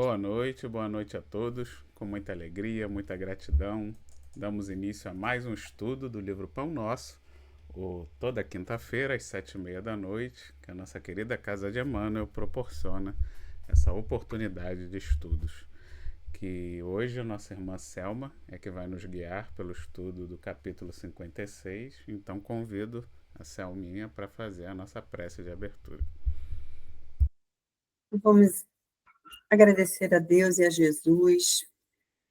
Boa noite a todos. Com muita alegria, muita gratidão, damos início a mais um estudo do livro Pão Nosso, toda quinta-feira às 7h30 da noite, que a nossa querida Casa de Emmanuel proporciona essa oportunidade de estudos. Que hoje a nossa irmã Selma é que vai nos guiar pelo estudo do capítulo 56, então convido a Selminha para fazer a nossa prece de abertura. Vamos agradecer a Deus e a Jesus,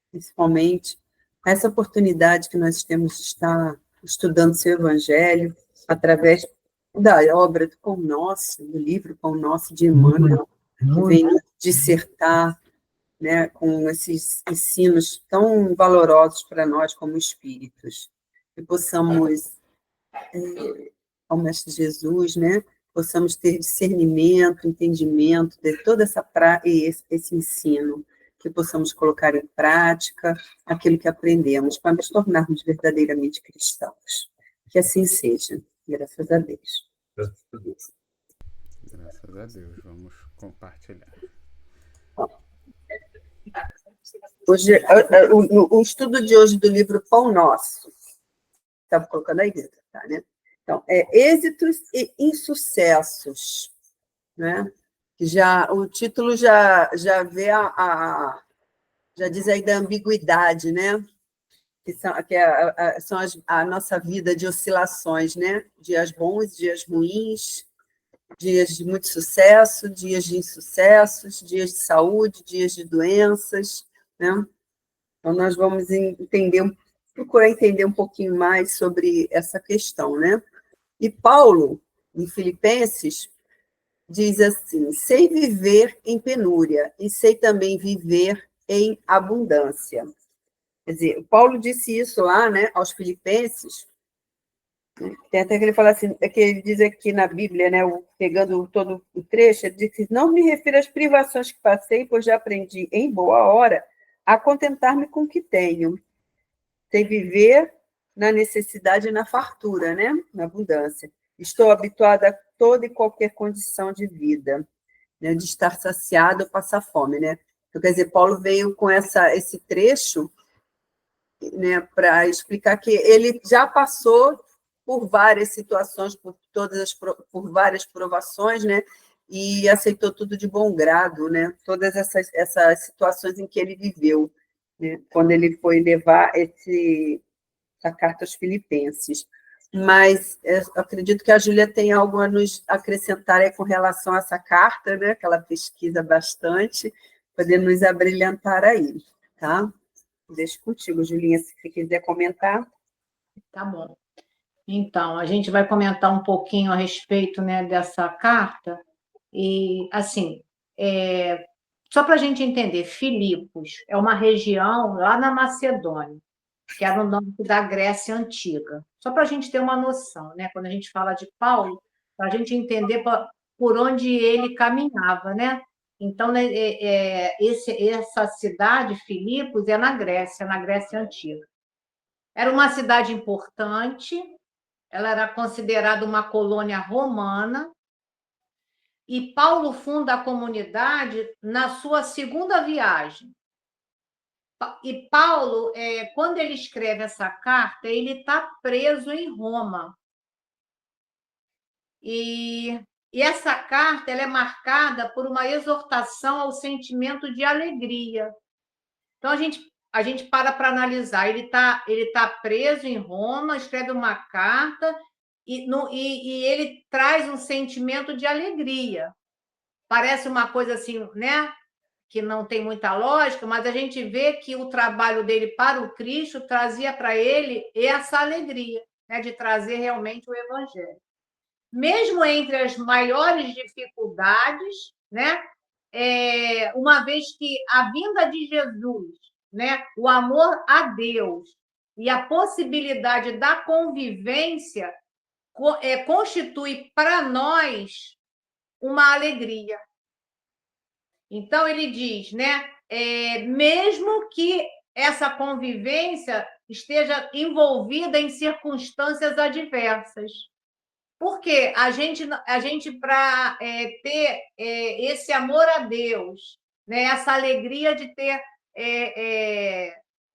principalmente, essa oportunidade que nós temos de estar estudando seu Evangelho, através da obra do Pão Nosso, do livro Pão Nosso de Emmanuel, que vem nos dissertar, né, com esses ensinos tão valorosos para nós como espíritos. Que possamos, ao Mestre Jesus, né, possamos ter discernimento, entendimento de toda esse ensino, que possamos colocar em prática aquilo que aprendemos, para nos tornarmos verdadeiramente cristãos. Que assim seja, graças a Deus. Graças a Deus, vamos compartilhar. Hoje, o estudo de hoje do livro Pão Nosso, estava colocando aí dentro, tá, né? Então, êxitos e insucessos, né? O título já vê já diz aí da ambiguidade, né? São a nossa vida de oscilações, né? Dias bons, dias ruins, dias de muito sucesso, dias de insucessos, dias de saúde, dias de doenças, né? Então, nós vamos procurar entender um pouquinho mais sobre essa questão, né? E Paulo, em Filipenses, diz assim: sei viver em penúria e sei também viver em abundância. Quer dizer, Paulo disse isso lá, né, aos Filipenses. Tem até que ele fala assim, que ele diz aqui na Bíblia, né, pegando todo o trecho, ele diz: não me refiro às privações que passei, pois já aprendi em boa hora a contentar-me com o que tenho. Sei viver na necessidade e na fartura, né, na abundância. Estou habituada a toda e qualquer condição de vida, né, de estar saciado ou passar fome, né? Então, quer dizer, Paulo veio com esse trecho, né, para explicar que ele já passou por várias situações, por várias provações, né, e aceitou tudo de bom grado, né, todas essas situações em que ele viveu, né, quando ele foi levar essa carta aos Filipenses. Mas acredito que a Júlia tem algo a nos acrescentar aí com relação a essa carta, né, que ela pesquisa bastante, poder nos abrilhantar aí, tá? Deixo contigo, Julinha, se você quiser comentar. Tá bom. Então, a gente vai comentar um pouquinho a respeito, né, dessa carta. E, assim, só para a gente entender, Filipos é uma região lá na Macedônia, que era o nome da Grécia Antiga. Só para a gente ter uma noção, né? Quando a gente fala de Paulo, para a gente entender por onde ele caminhava, né? Então, né, essa cidade, Filipos, é na Grécia Antiga. Era uma cidade importante, ela era considerada uma colônia romana, e Paulo funda a comunidade na sua segunda viagem. E Paulo, quando ele escreve essa carta, ele está preso em Roma. E essa carta ela é marcada por uma exortação ao sentimento de alegria. Então, a gente para analisar. Ele tá preso em Roma, escreve uma carta e ele traz um sentimento de alegria. Parece uma coisa assim, né, que não tem muita lógica, mas a gente vê que o trabalho dele para o Cristo trazia para ele essa alegria, né, de trazer realmente o Evangelho. Mesmo entre as maiores dificuldades, né, uma vez que a vinda de Jesus, né, o amor a Deus e a possibilidade da convivência constitui para nós uma alegria. Então, ele diz, né, mesmo que essa convivência esteja envolvida em circunstâncias adversas. Porque a gente para ter esse amor a Deus, né? Essa alegria de ter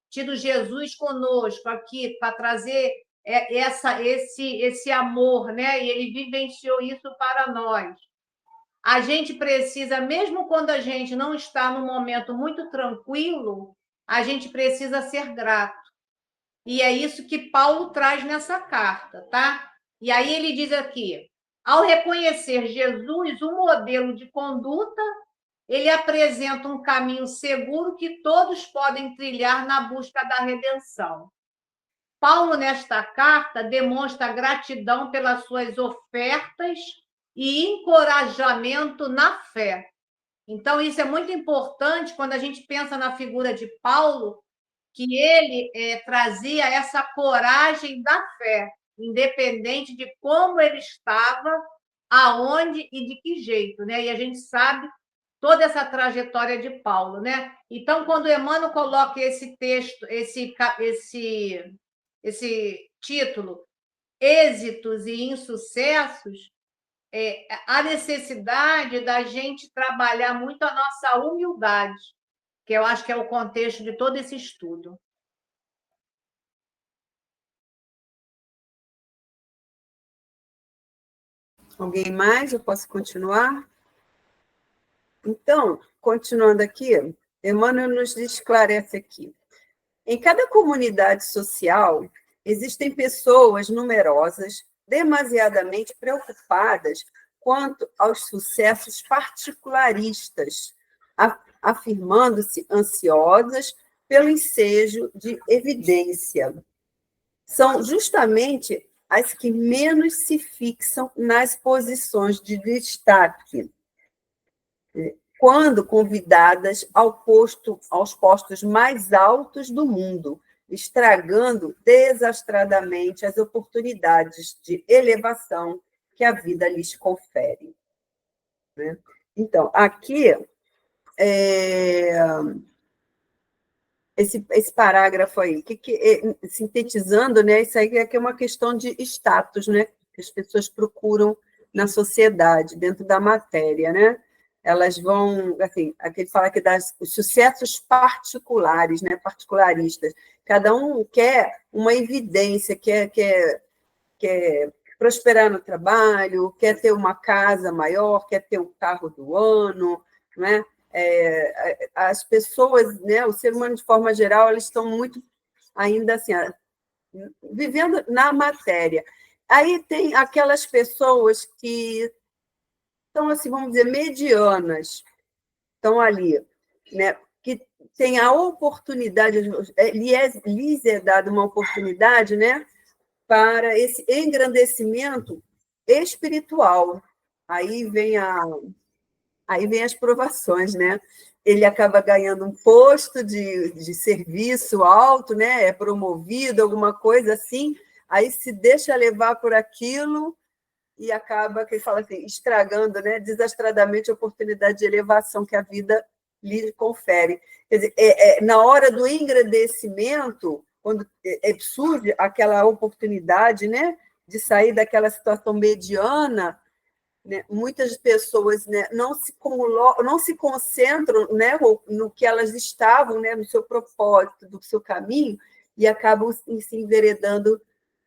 tido Jesus conosco aqui para trazer esse amor, né? E ele vivenciou isso para nós. A gente precisa, mesmo quando a gente não está num momento muito tranquilo, a gente precisa ser grato. E é isso que Paulo traz nessa carta, tá? E aí ele diz aqui: ao reconhecer Jesus, um modelo de conduta, ele apresenta um caminho seguro que todos podem trilhar na busca da redenção. Paulo, nesta carta, demonstra gratidão pelas suas ofertas e encorajamento na fé. Então, isso é muito importante quando a gente pensa na figura de Paulo, que ele trazia essa coragem da fé, independente de como ele estava, aonde e de que jeito, né? E a gente sabe toda essa trajetória de Paulo, né? Então, quando Emmanuel coloca esse texto, esse título, Êxitos e Insucessos, a necessidade da gente trabalhar muito a nossa humildade, que eu acho que é o contexto de todo esse estudo. Alguém mais? Eu posso continuar? Então, continuando aqui, Emmanuel nos esclarece aqui. Em cada comunidade social, existem pessoas numerosas, demasiadamente preocupadas quanto aos sucessos particularistas, afirmando-se ansiosas pelo ensejo de evidência. São justamente as que menos se fixam nas posições de destaque, quando convidadas aos postos mais altos do mundo, estragando desastradamente as oportunidades de elevação que a vida lhes confere. Então, aqui, esse parágrafo aí, sintetizando, né, isso aí é uma questão de status, né, que as pessoas procuram na sociedade, dentro da matéria, né? Elas vão, assim, aqui ele fala que os sucessos particulares, né, particularistas. Cada um quer uma evidência, quer prosperar no trabalho, quer ter uma casa maior, quer ter o carro do ano, né? As pessoas, né, o ser humano de forma geral, eles estão muito ainda assim, vivendo na matéria. Aí tem aquelas pessoas que estão, assim, vamos dizer, medianas, estão ali, né, que tem a oportunidade, lhes é dada uma oportunidade, né, para esse engrandecimento espiritual. Aí vem as provações, né? Ele acaba ganhando um posto de serviço alto, né? É promovido, alguma coisa assim, aí se deixa levar por aquilo e acaba, que ele fala assim, estragando, né, desastradamente a oportunidade de elevação que a vida lhe confere. Quer dizer, na hora do engrandecimento, quando surge aquela oportunidade, né, de sair daquela situação mediana, né, muitas pessoas, né, não se concentram, né, no que elas estavam, né, no seu propósito, do seu caminho, e acabam se enveredando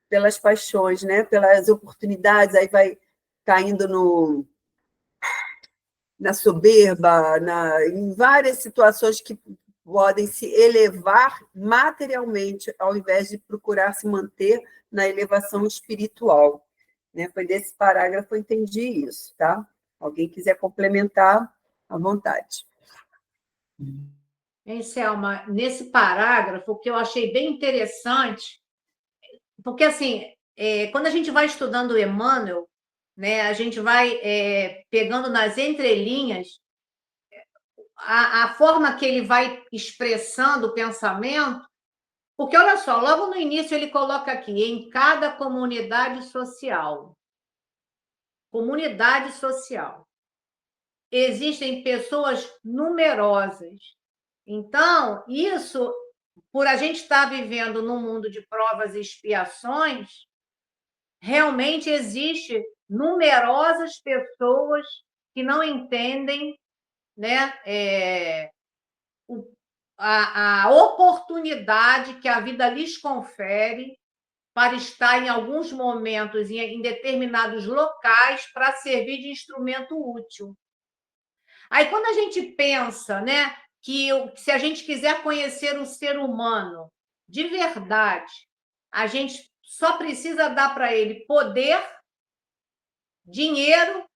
pelas paixões, né, pelas oportunidades, aí vai caindo na soberba, em várias situações que podem se elevar materialmente, ao invés de procurar se manter na elevação espiritual. Né? Foi desse parágrafo que eu entendi isso, tá? Alguém quiser complementar, à vontade. Selma, nesse parágrafo, o que eu achei bem interessante, porque, assim, quando a gente vai estudando Emmanuel, né, a gente vai pegando nas entrelinhas a forma que ele vai expressando o pensamento, porque, olha só, logo no início ele coloca aqui, em cada comunidade social. Comunidade social. Existem pessoas numerosas. Então, isso, por a gente estar vivendo num mundo de provas e expiações, realmente existe numerosas pessoas que não entendem né, a oportunidade que a vida lhes confere para estar em alguns momentos, em determinados locais, para servir de instrumento útil. Aí, quando a gente pensa, né, que se a gente quiser conhecer o ser humano de verdade, a gente só precisa dar para ele poder, dinheiro,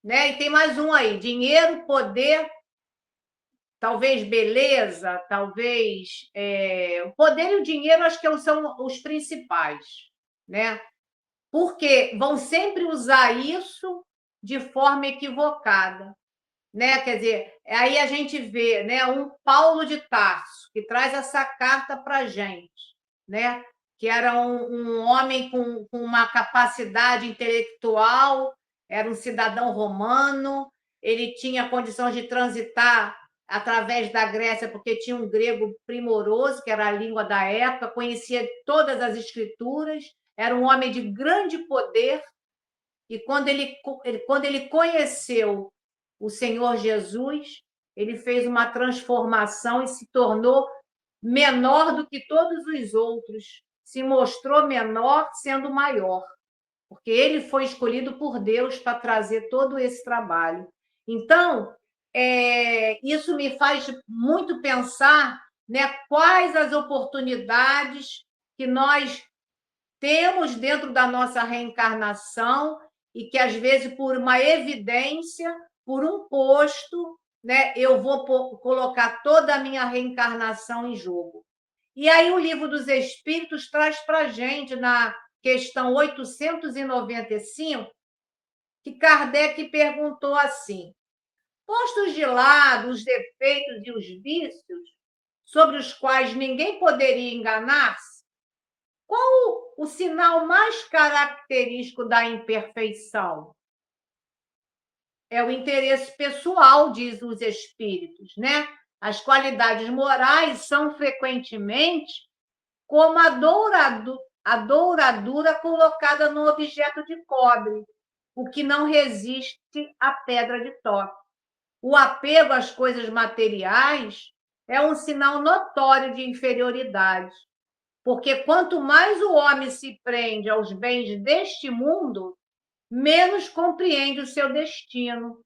né? E tem mais um aí: dinheiro, poder, talvez beleza, talvez. O poder e o dinheiro acho que são os principais, né? Porque vão sempre usar isso de forma equivocada. Né? Quer dizer, aí a gente vê, né, um Paulo de Tarso, que traz essa carta para a gente, né? Que era um homem com uma capacidade intelectual, era um cidadão romano, ele tinha condições de transitar através da Grécia, porque tinha um grego primoroso, que era a língua da época, conhecia todas as escrituras, era um homem de grande poder, e quando ele conheceu o Senhor Jesus, ele fez uma transformação e se tornou menor do que todos os outros, se mostrou menor sendo maior, porque ele foi escolhido por Deus para trazer todo esse trabalho. Então, isso me faz muito pensar, né, quais as oportunidades que nós temos dentro da nossa reencarnação e que, às vezes, por uma evidência, por um posto, né, eu vou colocar toda a minha reencarnação em jogo. E aí o Livro dos Espíritos traz para a gente, na questão 895, que Kardec perguntou assim: postos de lado os defeitos e os vícios sobre os quais ninguém poderia enganar-se, qual o sinal mais característico da imperfeição? É o interesse pessoal, diz os espíritos, né? As qualidades morais são frequentemente como a douradura colocada no objeto de cobre, o que não resiste à pedra de toque. O apego às coisas materiais é um sinal notório de inferioridade, porque quanto mais o homem se prende aos bens deste mundo, menos compreende o seu destino.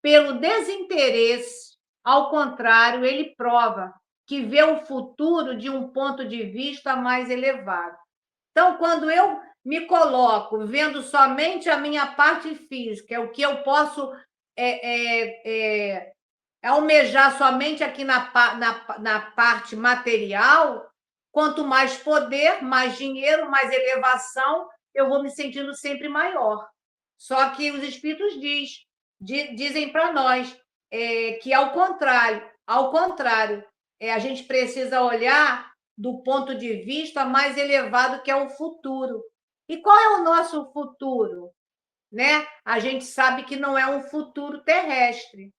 Pelo desinteresse, ao contrário, ele prova que vê o futuro de um ponto de vista mais elevado. Então, quando eu me coloco vendo somente a minha parte física, o que eu posso almejar somente aqui na parte material, quanto mais poder, mais dinheiro, mais elevação, eu vou me sentindo sempre maior. Só que os espíritos dizem para nós que, ao contrário, a gente precisa olhar do ponto de vista mais elevado, que é o futuro. E qual é o nosso futuro? Né? A gente sabe que não é um futuro terrestre,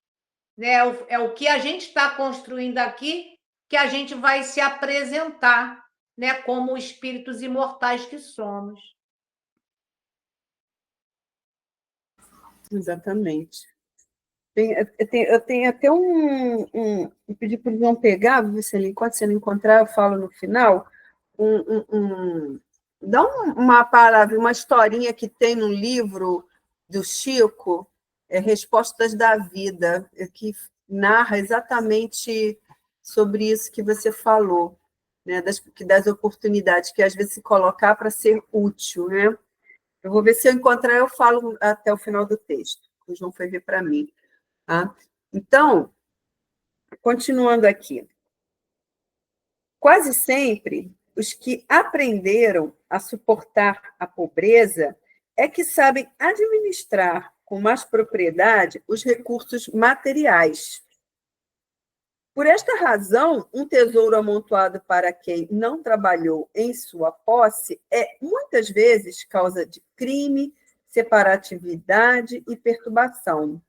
né? É o que a gente está construindo aqui, que a gente vai se apresentar, né, como espíritos imortais que somos. Exatamente. Eu tenho até eu pedi para o João pegar, enquanto você não encontrar, eu falo no final, dá uma palavra, uma historinha que tem no livro do Chico, Respostas da Vida, que narra exatamente sobre isso que você falou, né, das oportunidades que às vezes se colocar para ser útil, né? Eu vou ver se eu encontrar, eu falo até o final do texto. O João foi ver para mim. Tá? Então, continuando aqui. Quase sempre, os que aprenderam a suportar a pobreza é que sabem administrar com mais propriedade os recursos materiais. Por esta razão, um tesouro amontoado para quem não trabalhou em sua posse é, muitas vezes, causa de crime, separatividade e perturbação.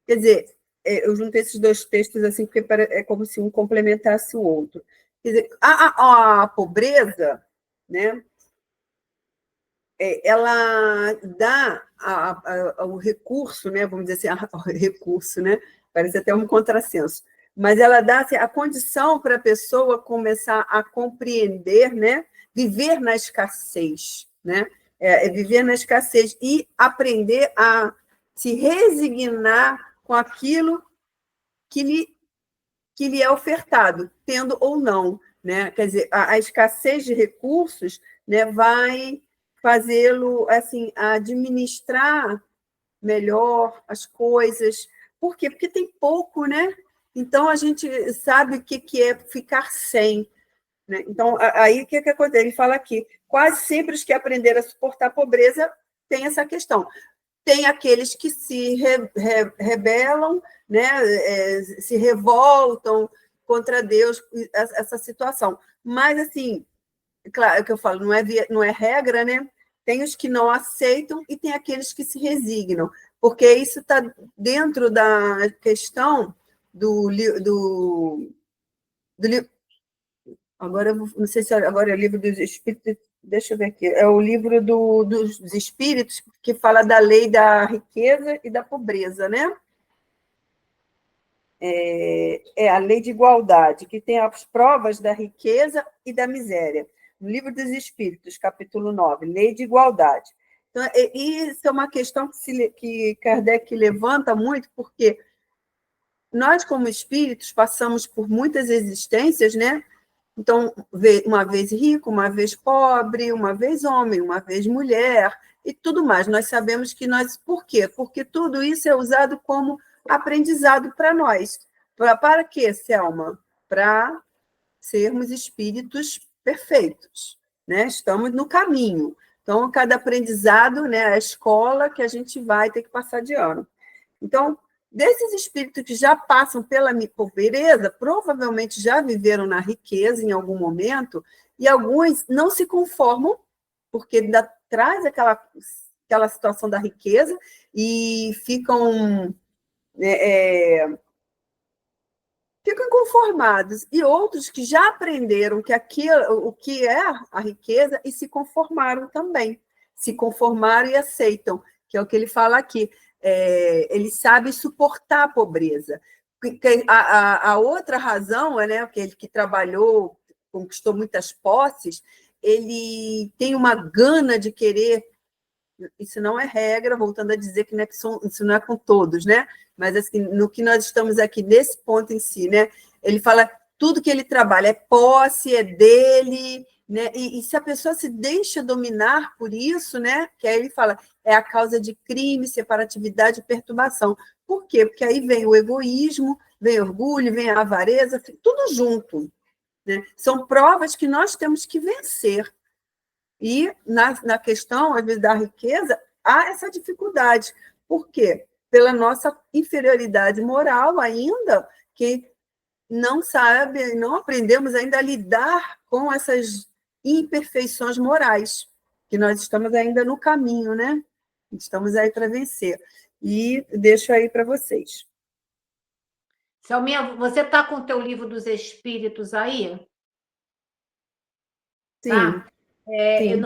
Quer dizer, eu juntei esses dois textos assim, porque é como se um complementasse o outro. Quer dizer, a pobreza, né, ela dá o recurso, né? Vamos dizer assim, o recurso, né? Parece até um contrassenso, mas ela dá assim, a condição para a pessoa começar a compreender, né? Viver na escassez, né? Viver na escassez e aprender a se resignar com aquilo que lhe é ofertado, tendo ou não, né? Quer dizer, a escassez de recursos, né, vai fazê-lo assim administrar melhor as coisas. Por quê? Porque tem pouco, né? Então a gente sabe o que é ficar sem, né? Então aí o que acontece? Ele fala aqui, quase sempre os que aprenderam a suportar a pobreza têm essa questão. Tem aqueles que se rebelam, né? Se revoltam contra Deus, essa situação. Mas, assim, claro, é o que eu falo, não é regra, né? Tem os que não aceitam e tem aqueles que se resignam, porque isso está dentro da questão do agora, não sei se agora é o livro dos Espíritos, deixa eu ver aqui, é o livro dos Espíritos, que fala da lei da riqueza e da pobreza, né? É a lei de igualdade, que tem as provas da riqueza e da miséria. No livro dos Espíritos, capítulo 9, lei de igualdade. Então, isso é uma questão que Kardec levanta muito, porque nós, como espíritos, passamos por muitas existências, né? Então, uma vez rico, uma vez pobre, uma vez homem, uma vez mulher, e tudo mais. Nós sabemos que nós... Por quê? Porque tudo isso é usado como aprendizado para nós. Para quê, Selma? Para sermos espíritos perfeitos, né? Estamos no caminho. Então, cada aprendizado, né, é a escola que a gente vai ter que passar de ano. Então, desses espíritos que já passam pela pobreza, provavelmente já viveram na riqueza em algum momento, e alguns não se conformam, porque ainda traz aquela situação da riqueza, e ficam inconformados. E outros que já aprenderam o que é a riqueza e se conformaram também. Se conformaram e aceitam, que é o que ele fala aqui. Ele sabe suportar a pobreza. A outra razão é, né, aquele que trabalhou, conquistou muitas posses, ele tem uma gana de querer. Isso não é regra, voltando a dizer que, né, isso não é com todos, né? Mas assim, no que nós estamos aqui nesse ponto em si, né? Ele fala tudo que ele trabalha é posse, é dele, né? E se a pessoa se deixa dominar por isso, né? Que aí ele fala é a causa de crime, separatividade e perturbação. Por quê? Porque aí vem o egoísmo, vem o orgulho, vem a avareza, tudo junto, né? São provas que nós temos que vencer. E na questão, às vezes, da riqueza, há essa dificuldade. Por quê? Pela nossa inferioridade moral ainda, que não aprendemos ainda a lidar com essas imperfeições morais, que nós estamos ainda no caminho, né? Estamos aí para vencer. E deixo aí para vocês. Selminha, você está com o teu livro dos Espíritos aí? Sim. Tá? Sim.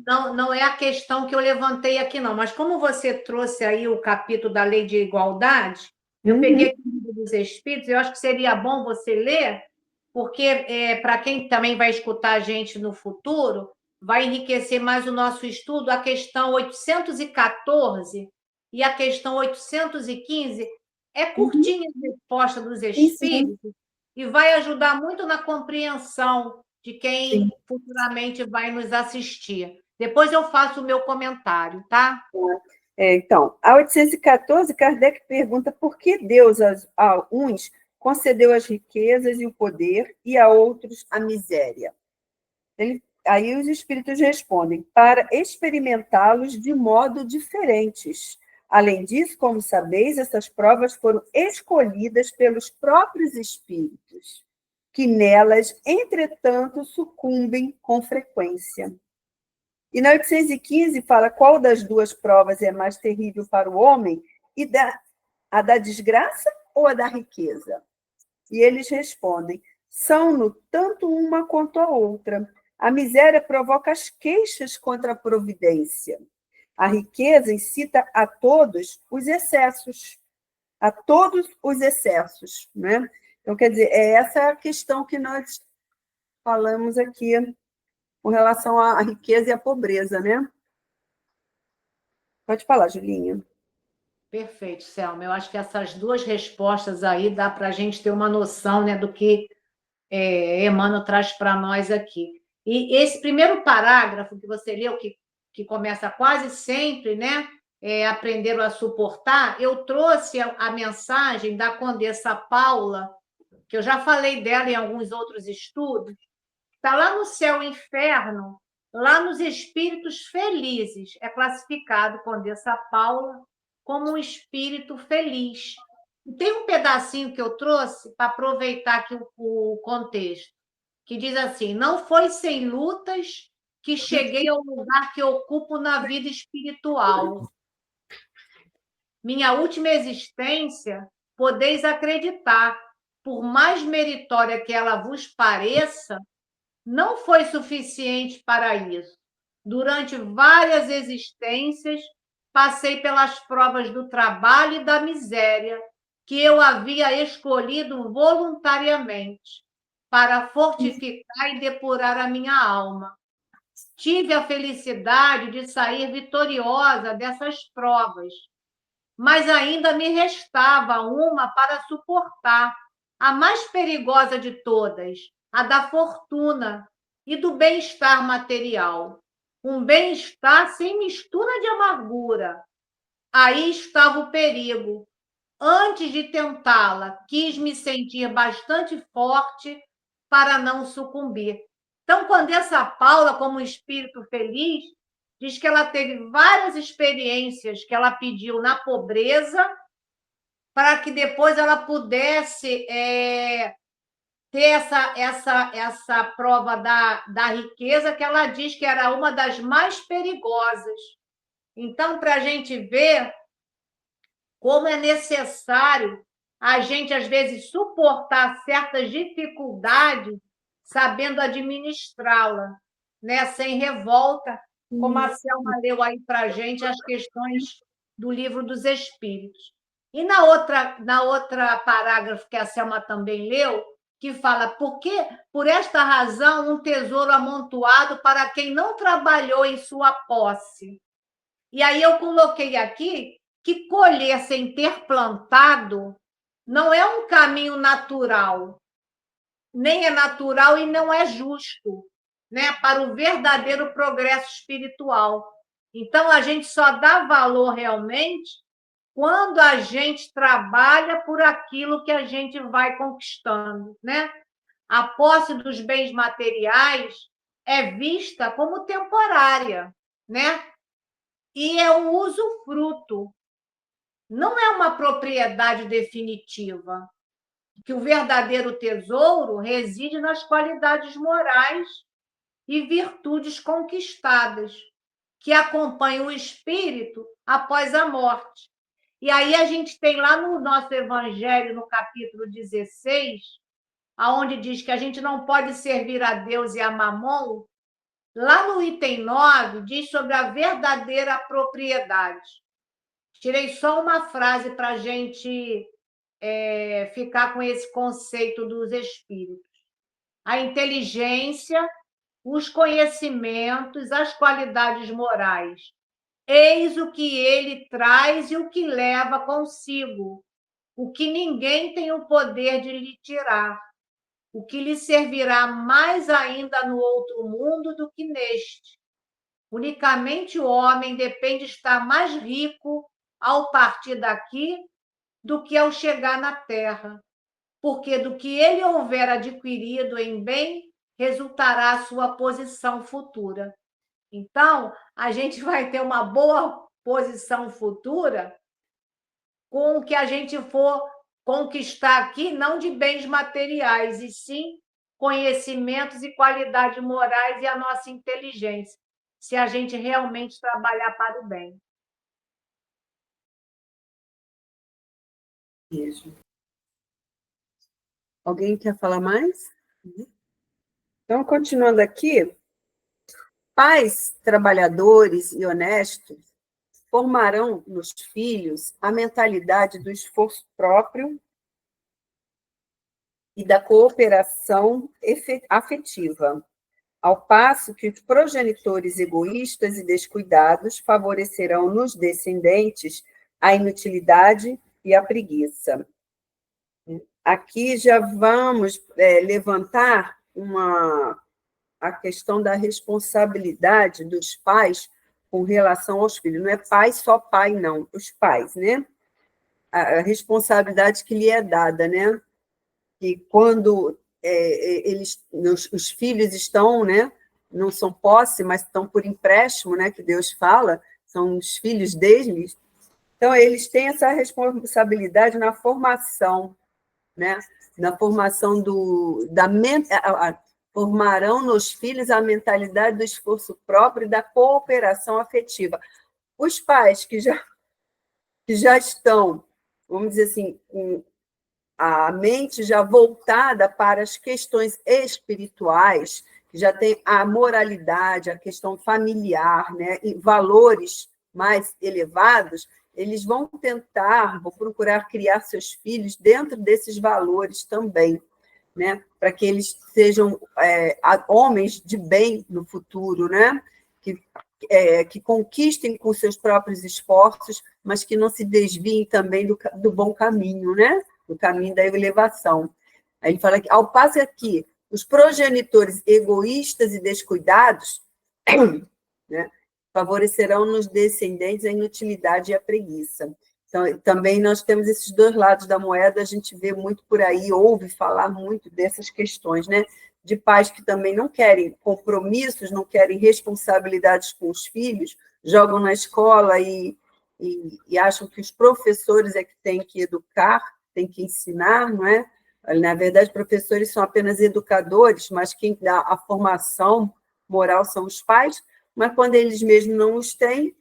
Não é a questão que eu levantei aqui, não, mas como você trouxe aí o capítulo da Lei de Igualdade, eu peguei aqui o livro dos Espíritos, eu acho que seria bom você ler, porque para quem também vai escutar a gente no futuro, vai enriquecer mais o nosso estudo, a questão 814 e a questão 815 é curtinha a resposta dos Espíritos e vai ajudar muito na compreensão de quem futuramente vai nos assistir. Depois eu faço o meu comentário, tá? Então, a 814, Kardec pergunta por que Deus a uns concedeu as riquezas e o poder e a outros a miséria. Aí os espíritos respondem, para experimentá-los de modo diferentes. Além disso, como sabeis, essas provas foram escolhidas pelos próprios espíritos, que nelas, entretanto, sucumbem com frequência. E na 815 fala qual das duas provas é mais terrível para o homem, a da desgraça ou a da riqueza? E eles respondem, são-no tanto uma quanto a outra, A miséria provoca as queixas contra a providência. A riqueza incita a todos os excessos. A todos os excessos, né? Então, quer dizer, é essa questão que nós falamos aqui com relação à riqueza e à pobreza, né? Pode falar, Julinha. Perfeito, Selma. Eu acho que essas duas respostas aí dá para a gente ter uma noção, né, do que Emmanuel traz para nós aqui. E esse primeiro parágrafo que você leu, que começa quase sempre, né, aprenderam a suportar, eu trouxe a mensagem da Condessa Paula, que eu já falei dela em alguns outros estudos, está lá no céu e inferno, lá nos espíritos felizes, é classificado Condessa Paula como um espírito feliz. Tem um pedacinho que eu trouxe para aproveitar aqui o contexto, que diz assim: não foi sem lutas que cheguei ao lugar que ocupo na vida espiritual. Minha última existência, podeis acreditar, por mais meritória que ela vos pareça, não foi suficiente para isso. Durante várias existências, passei pelas provas do trabalho e da miséria, que eu havia escolhido voluntariamente para fortificar e depurar a minha alma. Tive a felicidade de sair vitoriosa dessas provas, mas ainda me restava uma para suportar, a mais perigosa de todas, a da fortuna e do bem-estar material. Um bem-estar sem mistura de amargura. Aí estava o perigo. Antes de tentá-la, quis me sentir bastante forte para não sucumbir. Então, quando essa Paula, como um espírito feliz, diz que ela teve várias experiências que ela pediu na pobreza para que depois ela pudesse ter essa prova da riqueza, que ela diz que era uma das mais perigosas. Então, para a gente ver como é necessário a gente, às vezes, suportar certas dificuldades sabendo administrá-la, né? Sem revolta, como a Selma leu aí para a gente as questões do Livro dos Espíritos. E na outra parágrafo que a Selma também leu, que fala: porque, por esta razão, um tesouro amontoado para quem não trabalhou em sua posse. E aí eu coloquei aqui que colher sem ter plantado não é um caminho natural, nem é natural e não é justo, né, para o verdadeiro progresso espiritual. Então, a gente só dá valor realmente quando a gente trabalha por aquilo que a gente vai conquistando, né? A posse dos bens materiais é vista como temporária, né? E é um usufruto, não é uma propriedade definitiva. Que o verdadeiro tesouro reside nas qualidades morais e virtudes conquistadas, que acompanham o espírito após a morte. E aí a gente tem lá no nosso Evangelho, no capítulo 16, aonde diz que a gente não pode servir a Deus e a Mamon. Lá no item 9, diz sobre a verdadeira propriedade. Tirei só uma frase para a gente ficar com esse conceito dos espíritos. A inteligência, os conhecimentos, as qualidades morais. Eis o que ele traz e o que leva consigo, o que ninguém tem o poder de lhe tirar, o que lhe servirá mais ainda no outro mundo do que neste. Unicamente o homem depende de estar mais rico ao partir daqui do que ao chegar na terra, porque do que ele houver adquirido em bem, resultará a sua posição futura. Então, a gente vai ter uma boa posição futura com o que a gente for conquistar aqui, não de bens materiais, e sim conhecimentos e qualidades morais e a nossa inteligência, se a gente realmente trabalhar para o bem. Beijo. Alguém quer falar mais? Então, continuando aqui, Pais trabalhadores e honestos formarão nos filhos a mentalidade do esforço próprio e da cooperação afetiva, ao passo que os progenitores egoístas e descuidados favorecerão nos descendentes a inutilidade e a preguiça. Aqui já vamos levantar a questão da responsabilidade dos pais com relação aos filhos. Não é pai só pai, não, os pais, né? A responsabilidade que lhe é dada, né? Que quando os filhos estão, né? Não são posse, mas estão por empréstimo, né? Que Deus fala, são os filhos deles. Então, eles têm essa responsabilidade na formação, né? Na formação formarão nos filhos a mentalidade do esforço próprio e da cooperação afetiva. Os pais que já estão, vamos dizer assim, com a mente já voltada para as questões espirituais, que já tem a moralidade, a questão familiar, né, e valores mais elevados, eles vão procurar criar seus filhos dentro desses valores também, né, para que eles sejam homens de bem no futuro, né, que conquistem com seus próprios esforços, mas que não se desviem também do bom caminho, né, do caminho da elevação. Aí ele fala que, ao passo que os progenitores egoístas e descuidados, né, favorecerão nos descendentes a inutilidade e a preguiça. Então, também nós temos esses dois lados da moeda, a gente vê muito por aí, ouve falar muito dessas questões, né? De pais que também não querem compromissos, não querem responsabilidades com os filhos, jogam na escola e acham que os professores é que têm que educar, têm que ensinar, não é? Na verdade, professores são apenas educadores, mas quem dá a formação moral são os pais, mas quando eles mesmos não os têm,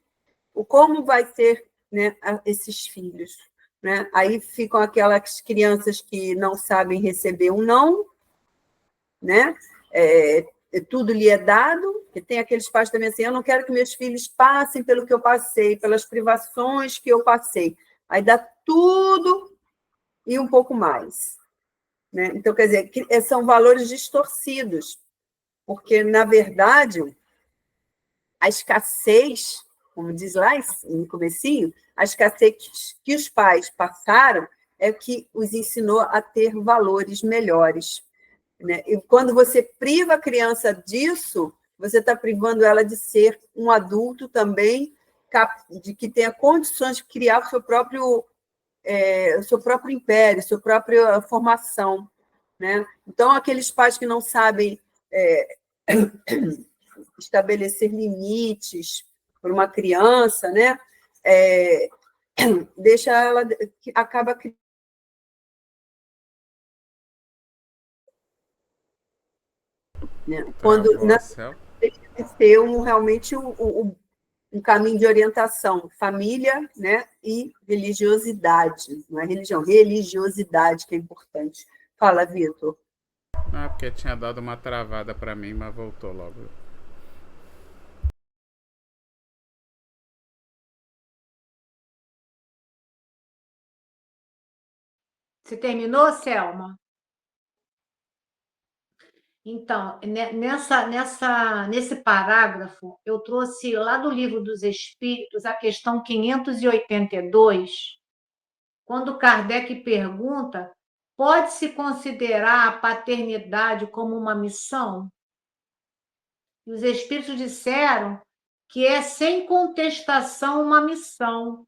como vai ser, né, esses filhos? Né? Aí ficam aquelas crianças que não sabem receber um não, né? Tudo lhe é dado, e tem aqueles pais também assim, eu não quero que meus filhos passem pelo que eu passei, pelas privações que eu passei. Aí dá tudo e um pouco mais. Né? Então, quer dizer, são valores distorcidos, porque, na verdade, a escassez, como diz lá no comecinho, a escassez que os pais passaram é que os ensinou a ter valores melhores. Né? E quando você priva a criança disso, você está privando ela de ser um adulto também, de que tenha condições de criar o seu próprio império, sua própria formação. Né? Então, aqueles pais que não sabem estabelecer limites para uma criança, né? Deixa ela, acaba né? Quando tem que ter realmente um caminho de orientação, família, né? E religiosidade, não é religião, religiosidade que é importante. Fala, Vitor. Ah, porque tinha dado uma travada para mim, mas voltou logo. Você terminou, Selma? Então, nesse parágrafo, eu trouxe lá do Livro dos Espíritos a questão 582, quando Kardec pergunta: pode-se considerar a paternidade como uma missão? E os Espíritos disseram que é, sem contestação, uma missão.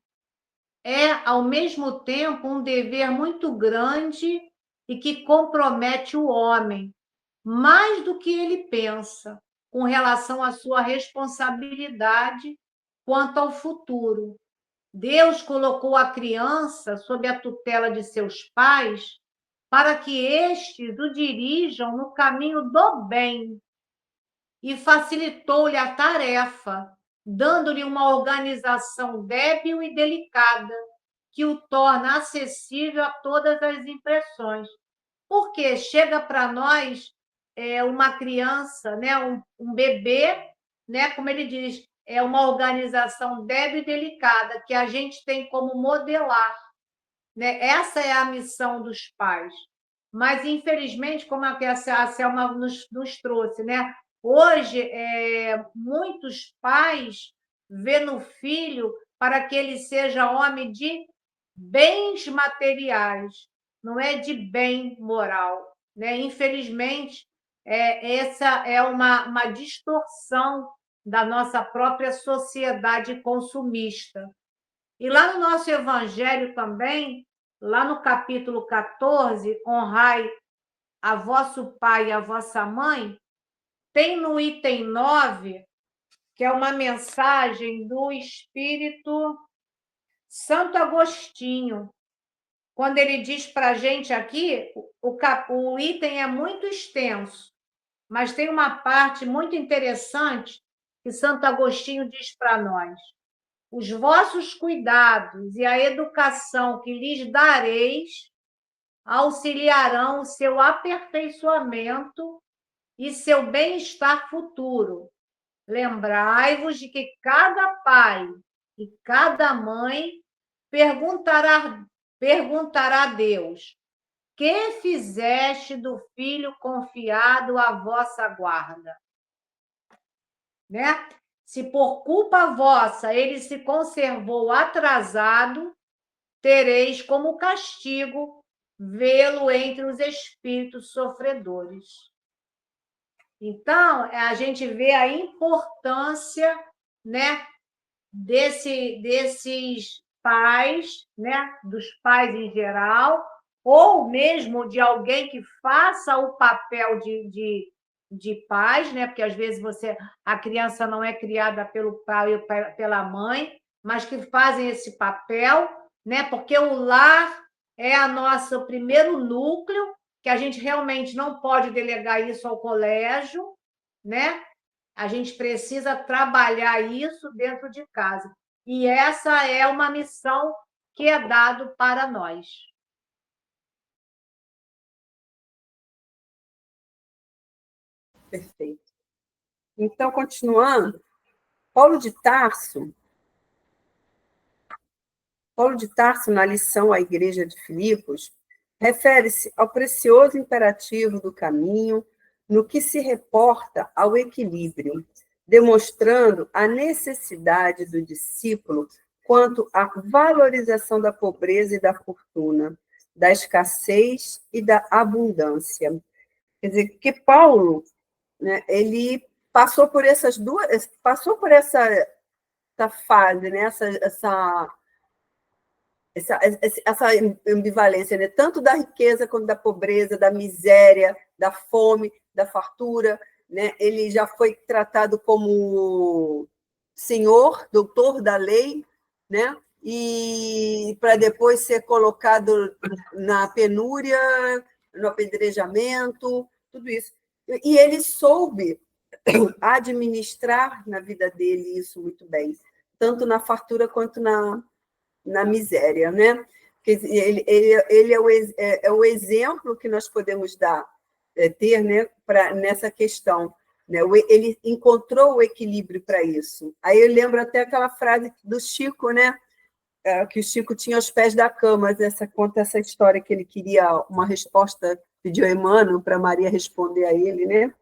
É, ao mesmo tempo, um dever muito grande e que compromete o homem, mais do que ele pensa, com relação à sua responsabilidade quanto ao futuro. Deus colocou a criança sob a tutela de seus pais para que estes o dirijam no caminho do bem e facilitou-lhe a tarefa, dando-lhe uma organização débil e delicada, que o torna acessível a todas as impressões. Porque chega para nós uma criança, né, um bebê, né, como ele diz, é uma organização débil e delicada que a gente tem como modelar, né? Essa é a missão dos pais. Mas, infelizmente, como a Selma nos trouxe, né? Hoje, muitos pais vê no filho para que ele seja homem de bens materiais, não é de bem moral, né? Infelizmente, essa é uma distorção da nossa própria sociedade consumista. E lá no nosso evangelho também, lá no capítulo 14, honrai a vosso pai e a vossa mãe, tem no item 9, que é uma mensagem do Espírito Santo Agostinho, quando ele diz para a gente aqui, o item é muito extenso, mas tem uma parte muito interessante que Santo Agostinho diz para nós. Os vossos cuidados e a educação que lhes dareis auxiliarão o seu aperfeiçoamento e seu bem-estar futuro. Lembrai-vos de que cada pai e cada mãe perguntará a Deus: que fizeste do filho confiado à vossa guarda? Né? Se por culpa vossa ele se conservou atrasado, tereis como castigo vê-lo entre os espíritos sofredores. Então, a gente vê a importância, né, desses pais, né, dos pais em geral, ou mesmo de alguém que faça o papel de pais, né, porque às vezes a criança não é criada pelo pai ou pela mãe, mas que fazem esse papel, né, porque o lar é a nosso primeiro núcleo, que a gente realmente não pode delegar isso ao colégio, né? A gente precisa trabalhar isso dentro de casa. E essa é uma missão que é dado para nós. Perfeito. Então, continuando, Paulo de Tarso, na lição à Igreja de Filipos, refere-se ao precioso imperativo do caminho no que se reporta ao equilíbrio, demonstrando a necessidade do discípulo quanto à valorização da pobreza e da fortuna, da escassez e da abundância. Quer dizer, que Paulo, né, ele passou por essa fase, né, essa ambivalência, né? Tanto da riqueza quanto da pobreza, da miséria, da fome, da fartura, né? Ele já foi tratado como senhor, doutor da lei, né? E para depois ser colocado na penúria, no apedrejamento, tudo isso. E ele soube administrar na vida dele isso muito bem, tanto na fartura quanto na miséria, né? Ele é o exemplo que nós podemos ter, né, nessa questão. Né? Ele encontrou o equilíbrio para isso. Aí eu lembro até aquela frase do Chico, né? Que o Chico tinha aos pés da cama, conta essa história que ele queria uma resposta, pediu a Emmanuel para Maria responder a ele, né?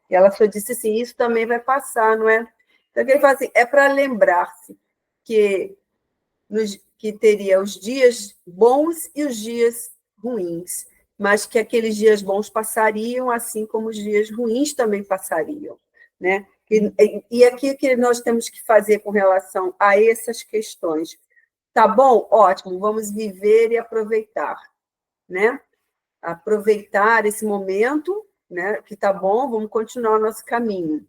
E ela só disse assim, isso também vai passar, não é? Então, ele fala assim, é para lembrar-se que teria os dias bons e os dias ruins, mas que aqueles dias bons passariam, assim como os dias ruins também passariam, né? E aqui o que nós temos que fazer com relação a essas questões? Tá bom? Ótimo, vamos viver e aproveitar, né? Aproveitar esse momento, né? Que tá bom, vamos continuar o nosso caminho.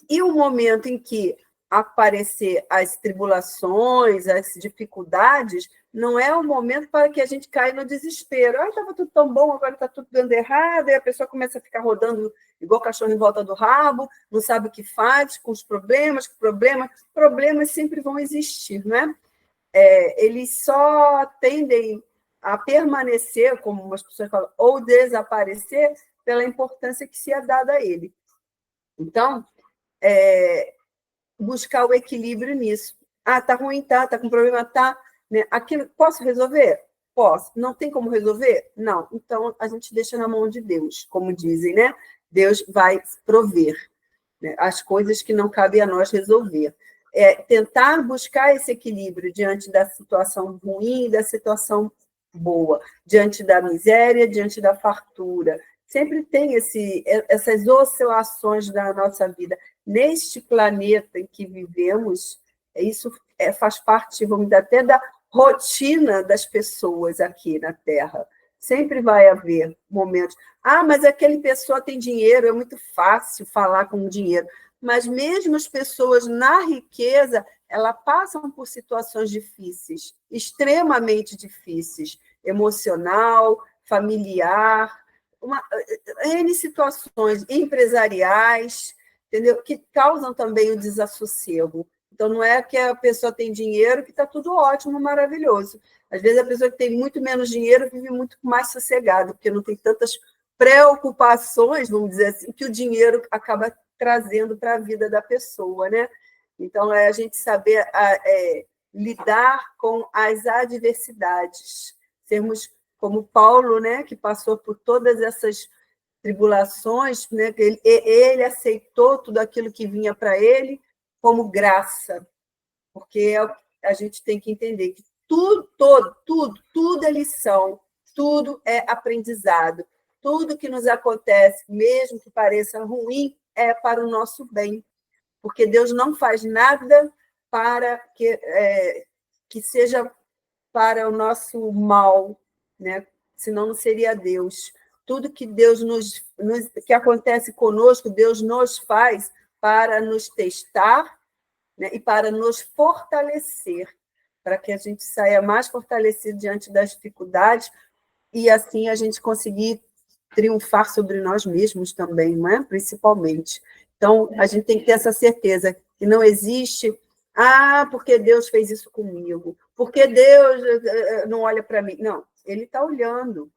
E o momento em que aparecer as tribulações, as dificuldades, não é o momento para que a gente caia no desespero. Ah, estava tudo tão bom, agora está tudo dando errado, e a pessoa começa a ficar rodando igual cachorro em volta do rabo, não sabe o que faz com os problemas, problemas sempre vão existir, não é? Eles só tendem a permanecer, como as pessoas falam, ou desaparecer pela importância que se é dada a ele. Então, buscar o equilíbrio nisso. Ah, tá ruim, tá com problema, tá. Né? Aquilo, posso resolver? Posso. Não tem como resolver? Não. Então, a gente deixa na mão de Deus, como dizem, né? Deus vai prover, né, as coisas que não cabem a nós resolver. Tentar buscar esse equilíbrio diante da situação ruim e da situação boa, diante da miséria, diante da fartura. Sempre tem essas oscilações da nossa vida. Neste planeta em que vivemos, isso faz parte, vamos dizer, até da rotina das pessoas aqui na Terra. Sempre vai haver momentos. Ah, mas aquele pessoa tem dinheiro, é muito fácil falar com dinheiro. Mas mesmo as pessoas na riqueza, elas passam por situações difíceis, extremamente difíceis, emocional, familiar, N situações empresariais, entendeu? Que causam também o desassossego. Então, não é que a pessoa tem dinheiro que está tudo ótimo, maravilhoso. Às vezes, a pessoa que tem muito menos dinheiro vive muito mais sossegado, porque não tem tantas preocupações, vamos dizer assim, que o dinheiro acaba trazendo para a vida da pessoa, né? Então, é a gente saber lidar com as adversidades, sermos como Paulo, né, que passou por todas essas tribulações, né, ele aceitou tudo aquilo que vinha para ele como graça, porque a gente tem que entender que tudo é lição, tudo é aprendizado, tudo que nos acontece, mesmo que pareça ruim, é para o nosso bem, porque Deus não faz nada para que seja para o nosso mal, né? Senão não seria Deus. Tudo que Deus que acontece conosco, Deus nos faz para nos testar, né? E para nos fortalecer, para que a gente saia mais fortalecido diante das dificuldades e assim a gente conseguir triunfar sobre nós mesmos também, não é? Principalmente. Então, a gente tem que ter essa certeza que não existe, porque Deus fez isso comigo, porque Deus não olha para mim. Não, Ele está olhando.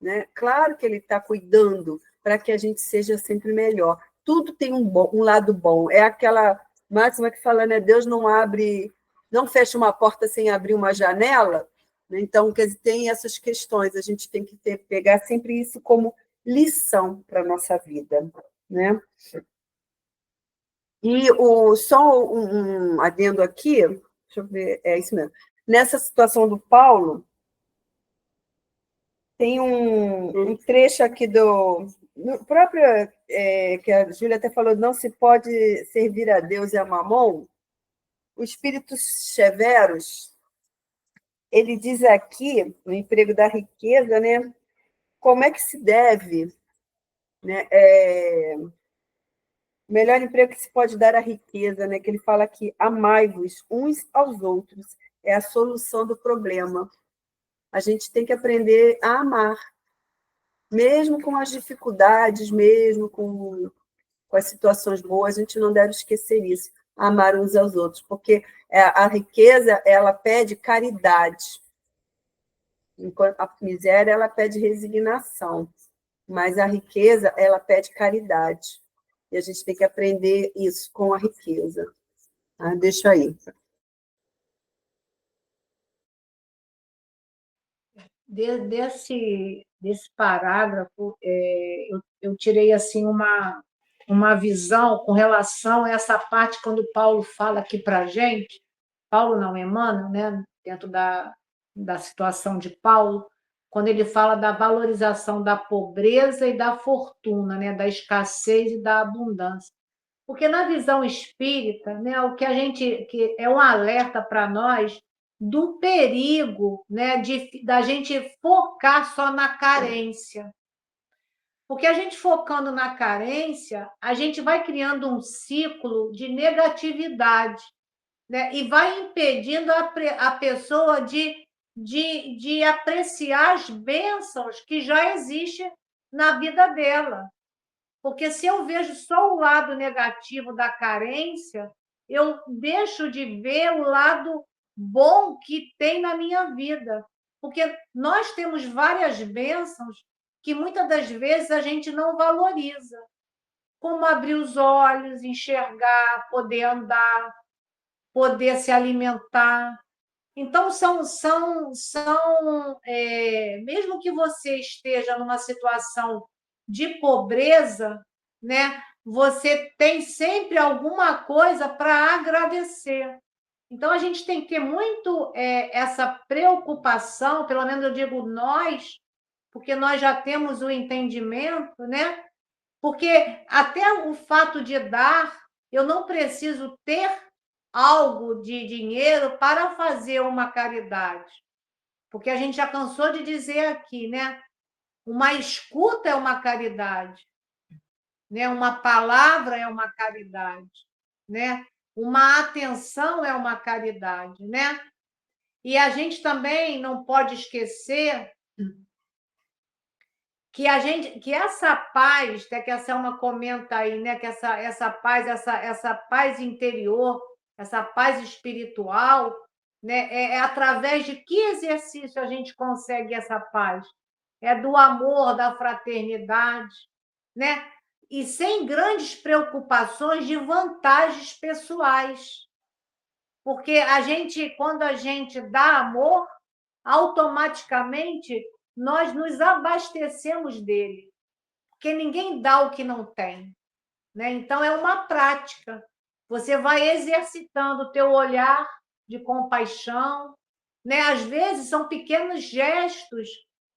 Né? Claro que Ele está cuidando para que a gente seja sempre melhor. Tudo tem um lado bom. É aquela máxima que fala, né? Deus não fecha uma porta sem abrir uma janela. Né? Então, quer dizer, tem essas questões. A gente tem que pegar sempre isso como lição para a nossa vida. Né? E só um adendo aqui, deixa eu ver, é isso mesmo. Nessa situação do Paulo, tem um trecho aqui no próprio, que a Júlia até falou, não se pode servir a Deus e a Mamon. O Espíritos Severos, ele diz aqui, no emprego da riqueza, né, como é que se deve, né, o melhor emprego que se pode dar à riqueza, né, que ele fala aqui, amai-vos uns aos outros, é a solução do problema. A gente tem que aprender a amar, mesmo com as dificuldades, mesmo com as situações boas, a gente não deve esquecer isso, amar uns aos outros, porque a riqueza, ela pede caridade, enquanto a miséria, ela pede resignação, mas a riqueza, ela pede caridade, e a gente tem que aprender isso com a riqueza. Deixa aí. Desse parágrafo, eu tirei assim uma visão com relação a essa parte quando Paulo fala aqui para a gente, Paulo não, Emmanuel, né, dentro da situação de Paulo, quando ele fala da valorização da pobreza e da fortuna, né, da escassez e da abundância. Porque na visão espírita, né, o que é um alerta para nós do perigo, né, da gente focar só na carência. Porque a gente focando na carência, a gente vai criando um ciclo de negatividade, né, e vai impedindo a pessoa de apreciar as bênçãos que já existem na vida dela. Porque se eu vejo só o lado negativo da carência, eu deixo de ver o lado bom que tem na minha vida. Porque nós temos várias bênçãos que muitas das vezes a gente não valoriza. como abrir os olhos, enxergar, poder andar, poder se alimentar. Então, mesmo que você esteja numa situação de pobreza, né, você tem sempre alguma coisa para agradecer. Então, a gente tem que ter muito essa preocupação, pelo menos eu digo nós, porque nós já temos o entendimento, né? Porque até o fato de dar, eu não preciso ter algo de dinheiro para fazer uma caridade. Porque a gente já cansou de dizer aqui, né? Uma escuta é uma caridade, né? Uma palavra é uma caridade, né? Uma atenção é uma caridade, né? E a gente também não pode esquecer que essa paz, até que a Selma comenta aí, né, que essa paz interior, essa paz espiritual, né, é através de que exercício a gente consegue essa paz? É do amor, da fraternidade, né? E sem grandes preocupações de vantagens pessoais. Porque quando a gente dá amor, automaticamente nós nos abastecemos dele, porque ninguém dá o que não tem, né? Então é uma prática. Você vai exercitando o teu olhar de compaixão, né? Às vezes são pequenos gestos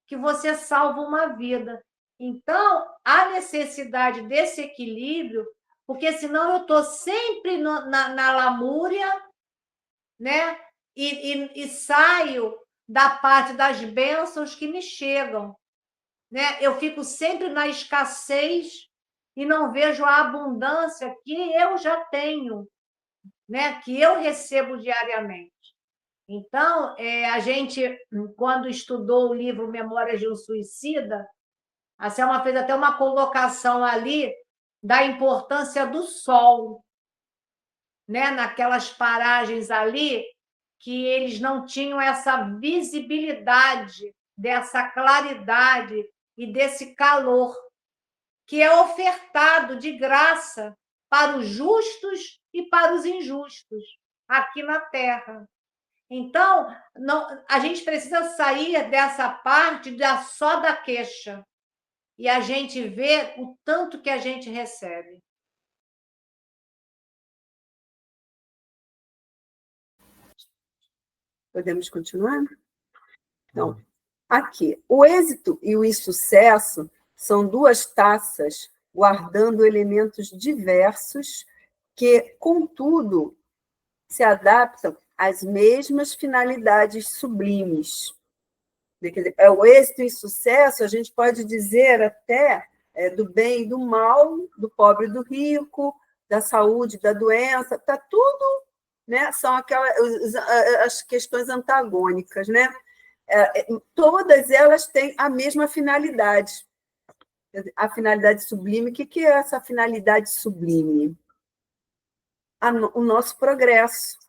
que você salva uma vida. Então, há necessidade desse equilíbrio, porque senão eu estou sempre na lamúria, né? E saio da parte das bênçãos que me chegam, né? Eu fico sempre na escassez e não vejo a abundância que eu já tenho, né? Que eu recebo diariamente. Então, a gente, quando estudou o livro Memórias de um Suicida, a Selma fez até uma colocação ali da importância do sol, né? Naquelas paragens ali, que eles não tinham essa visibilidade, dessa claridade e desse calor, que é ofertado de graça para os justos e para os injustos aqui na Terra. Então, a gente precisa sair dessa parte só da queixa e a gente vê o tanto que a gente recebe. Podemos continuar? Então, aqui, o êxito e o insucesso são duas taças guardando elementos diversos que, contudo, se adaptam às mesmas finalidades sublimes. É o êxito e sucesso, a gente pode dizer até do bem e do mal, do pobre e do rico, da saúde, da doença, está tudo, né? São as questões antagônicas, né? Todas elas têm a mesma finalidade, a finalidade sublime. O que é essa finalidade sublime? O nosso progresso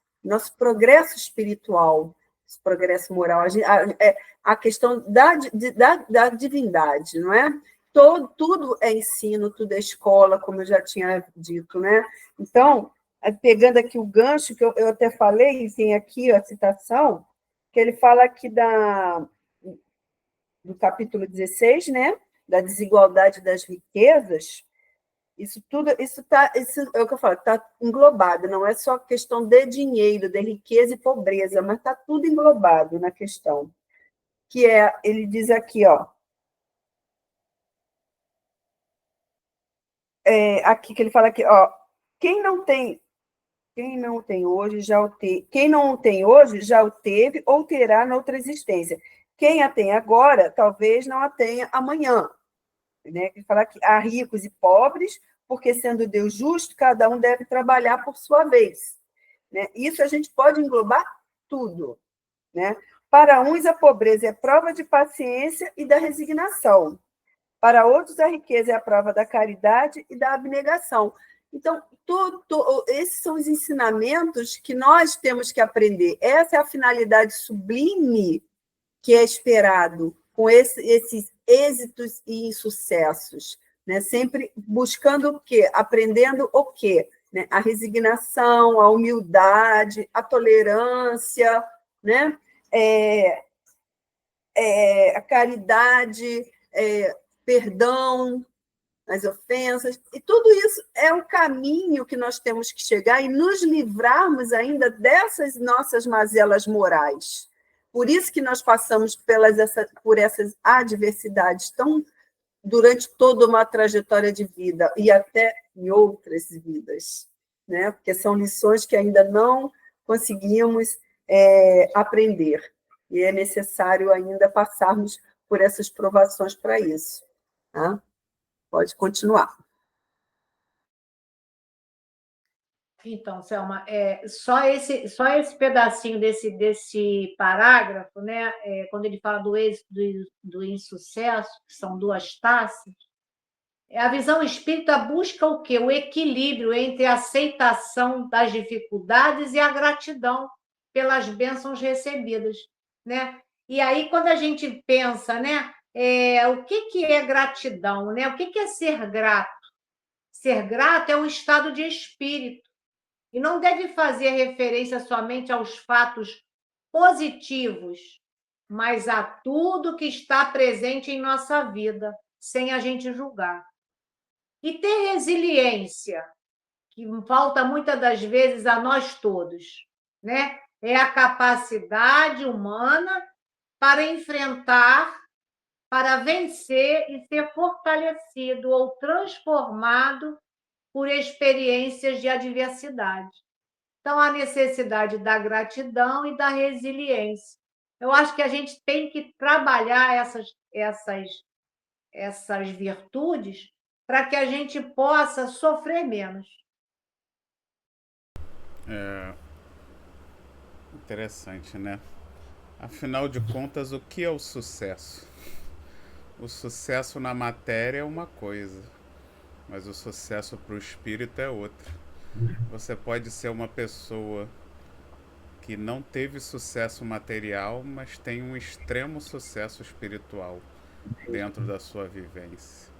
espiritual, esse progresso moral, a questão da divindade, não é? Tudo é ensino, tudo é escola, como eu já tinha dito, né? Então, pegando aqui o gancho, que eu até falei, tem aqui a citação, que ele fala aqui do capítulo 16, né? Da desigualdade das riquezas. Isso é o que eu falo, está englobado, não é só questão de dinheiro, de riqueza e pobreza, mas está tudo englobado na questão. Ele diz aqui, ó, aqui que ele fala aqui, ó, quem não tem hoje já o teve, quem não o tem hoje já o teve ou terá na outra existência. Quem a tem agora, talvez não a tenha amanhã. Né? Ele fala que há ricos e pobres, porque sendo Deus justo, cada um deve trabalhar por sua vez. Né? Isso a gente pode englobar tudo. Né? Para uns, a pobreza é prova de paciência e da resignação. Para outros, a riqueza é a prova da caridade e da abnegação. Então, esses são os ensinamentos que nós temos que aprender. Essa é a finalidade sublime que é esperado com esses êxitos e insucessos. né? Sempre buscando o quê? Aprendendo o quê? Né? A resignação, a humildade, a tolerância, né? A caridade, perdão, as ofensas, e tudo isso é o caminho que nós temos que chegar e nos livrarmos ainda dessas nossas mazelas morais. Por isso que nós passamos por essas adversidades durante toda uma trajetória de vida e até em outras vidas, né? Porque são lições que ainda não conseguimos aprender, e é necessário ainda passarmos por essas provações para isso. Tá? Pode continuar. Então, Selma, só esse pedacinho desse parágrafo, né, quando ele fala do êxito do insucesso, que são duas taças, a visão espírita busca o quê? O equilíbrio entre a aceitação das dificuldades e a gratidão pelas bênçãos recebidas, né? E aí, quando a gente pensa, né, o que é gratidão, né? O que é ser grato? Ser grato é um estado de espírito e não deve fazer referência somente aos fatos positivos, mas a tudo que está presente em nossa vida, sem a gente julgar. E ter resiliência, que falta muitas das vezes a nós todos, né? É a capacidade humana para enfrentar, para vencer e ser fortalecido ou transformado por experiências de adversidade. Então, a necessidade da gratidão e da resiliência. Eu acho que a gente tem que trabalhar essas virtudes para que a gente possa sofrer menos. Interessante, né? Afinal de contas, o que é o sucesso? O sucesso na matéria é uma coisa, mas o sucesso para o espírito é outra. Você pode ser uma pessoa que não teve sucesso material, mas tem um extremo sucesso espiritual dentro da sua vivência.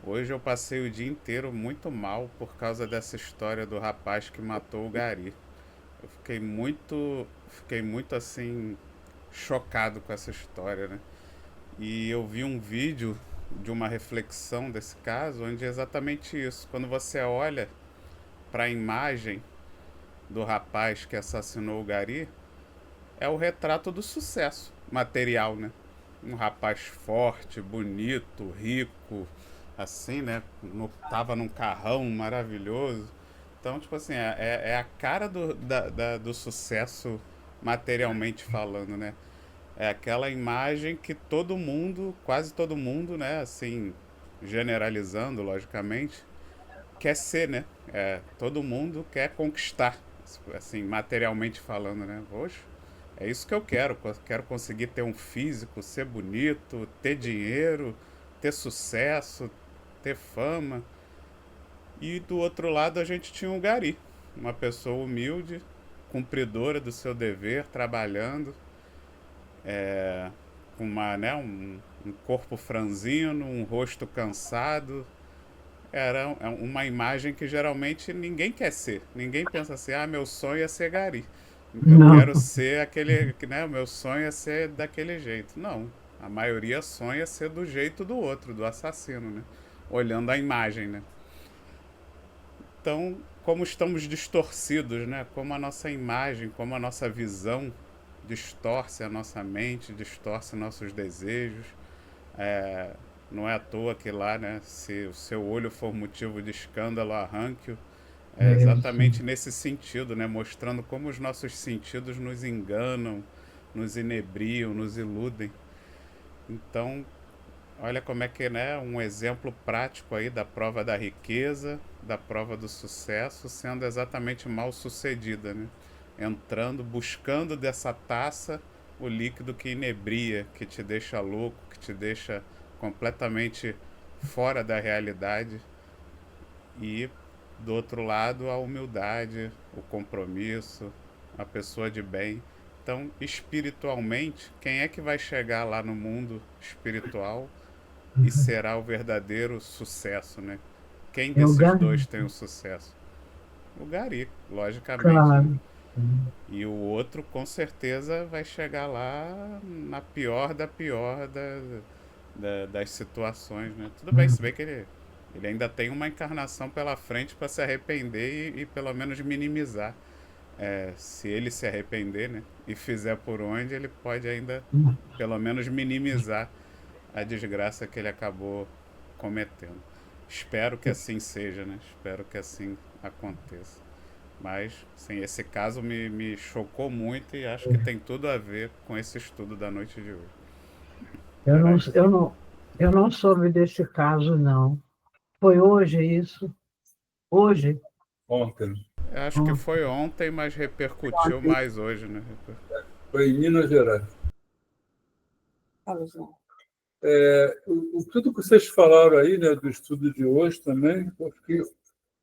Hoje eu passei o dia inteiro muito mal por causa dessa história do rapaz que matou o Gari. Eu fiquei muito assim chocado com essa história, né? E eu vi um vídeo de uma reflexão desse caso, onde é exatamente isso. Quando você olha para a imagem do rapaz que assassinou o Gari, é o retrato do sucesso material, né? Um rapaz forte, bonito, rico, assim, né? Tava num carrão maravilhoso. Então, tipo assim, é a cara do sucesso materialmente falando, né? É aquela imagem que todo mundo, quase todo mundo, né? Assim, generalizando, logicamente, quer ser, né? Todo mundo quer conquistar, assim, materialmente falando, né? Poxa, é isso que eu quero. Quero conseguir ter um físico, ser bonito, ter dinheiro, ter sucesso, ter fama. E do outro lado a gente tinha um Gari, uma pessoa humilde, cumpridora do seu dever, trabalhando, com um corpo franzino, um rosto cansado. Era uma imagem que geralmente ninguém quer ser. Ninguém pensa assim, meu sonho é ser Gari. Eu Não. quero ser aquele, né? O meu sonho é ser daquele jeito. Não. A maioria sonha ser do jeito do outro, do assassino, né? Olhando a imagem, né? Então, como estamos distorcidos, né? Como a nossa imagem, como a nossa visão distorce a nossa mente, distorce nossos desejos. Não é à toa que lá, né? Se o seu olho for motivo de escândalo, arranque-o. É exatamente nesse sentido, né? Mostrando como os nossos sentidos nos enganam, nos inebriam, nos iludem. Então, olha como é que, né, um exemplo prático aí da prova da riqueza, da prova do sucesso, sendo exatamente mal sucedida, né? Entrando, buscando dessa taça o líquido que inebria, que te deixa louco, que te deixa completamente fora da realidade. E do outro lado, a humildade, o compromisso, a pessoa de bem. Então, espiritualmente, quem é que vai chegar lá no mundo espiritual e será o verdadeiro sucesso, né? Quem É o desses Gari, dois tem o sucesso? O Gari, logicamente, né? claro. E o outro, com certeza, vai chegar lá na pior da pior das situações, né? Tudo bem, se bem que ele ainda tem uma encarnação pela frente para se arrepender e pelo menos minimizar. Se ele se arrepender, né? E fizer por onde, ele pode ainda pelo menos minimizar a desgraça que ele acabou cometendo. Espero que assim seja, né? Espero que assim aconteça. Mas, sim, esse caso me chocou muito e acho que tem tudo a ver com esse estudo da noite de hoje. Eu Era não, isso. eu não soube desse caso, não. Foi hoje isso? Hoje? Ontem. Eu acho que Hum. foi ontem, mas repercutiu mais hoje, né? Foi em Minas Gerais. Fala, João. Tudo que vocês falaram aí, né, do estudo de hoje também, eu fiquei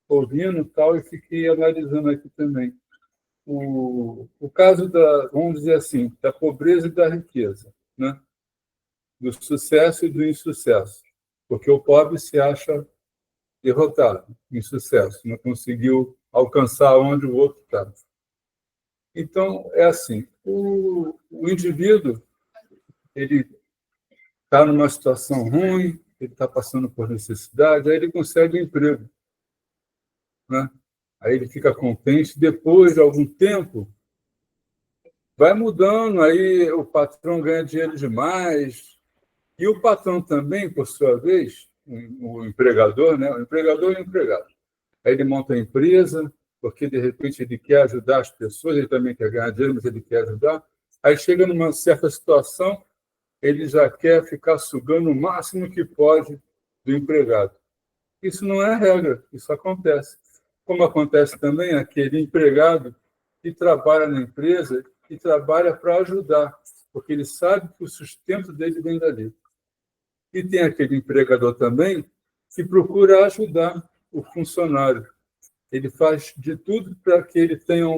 ouvindo tal e fiquei analisando aqui também. O caso vamos dizer assim, da pobreza e da riqueza, né? Do sucesso e do insucesso. Porque o pobre se acha derrotado, insucesso, não conseguiu alcançar onde o outro está. Então, é assim, o indivíduo, ele está numa situação ruim, ele está passando por necessidade, aí ele consegue um emprego, né? Aí ele fica contente, depois de algum tempo, vai mudando, aí o patrão ganha dinheiro demais, e o patrão também, por sua vez, o empregador, né? O empregador e o empregado. Aí ele monta a empresa, porque de repente ele quer ajudar as pessoas, ele também quer ganhar dinheiro, mas ele quer ajudar. Aí chega numa certa situação, ele já quer ficar sugando o máximo que pode do empregado. Isso não é regra, isso acontece. Como acontece também aquele empregado que trabalha na empresa e trabalha para ajudar, porque ele sabe que o sustento dele vem dali. E tem aquele empregador também que procura ajudar o funcionário. Ele faz de tudo para que ele tenha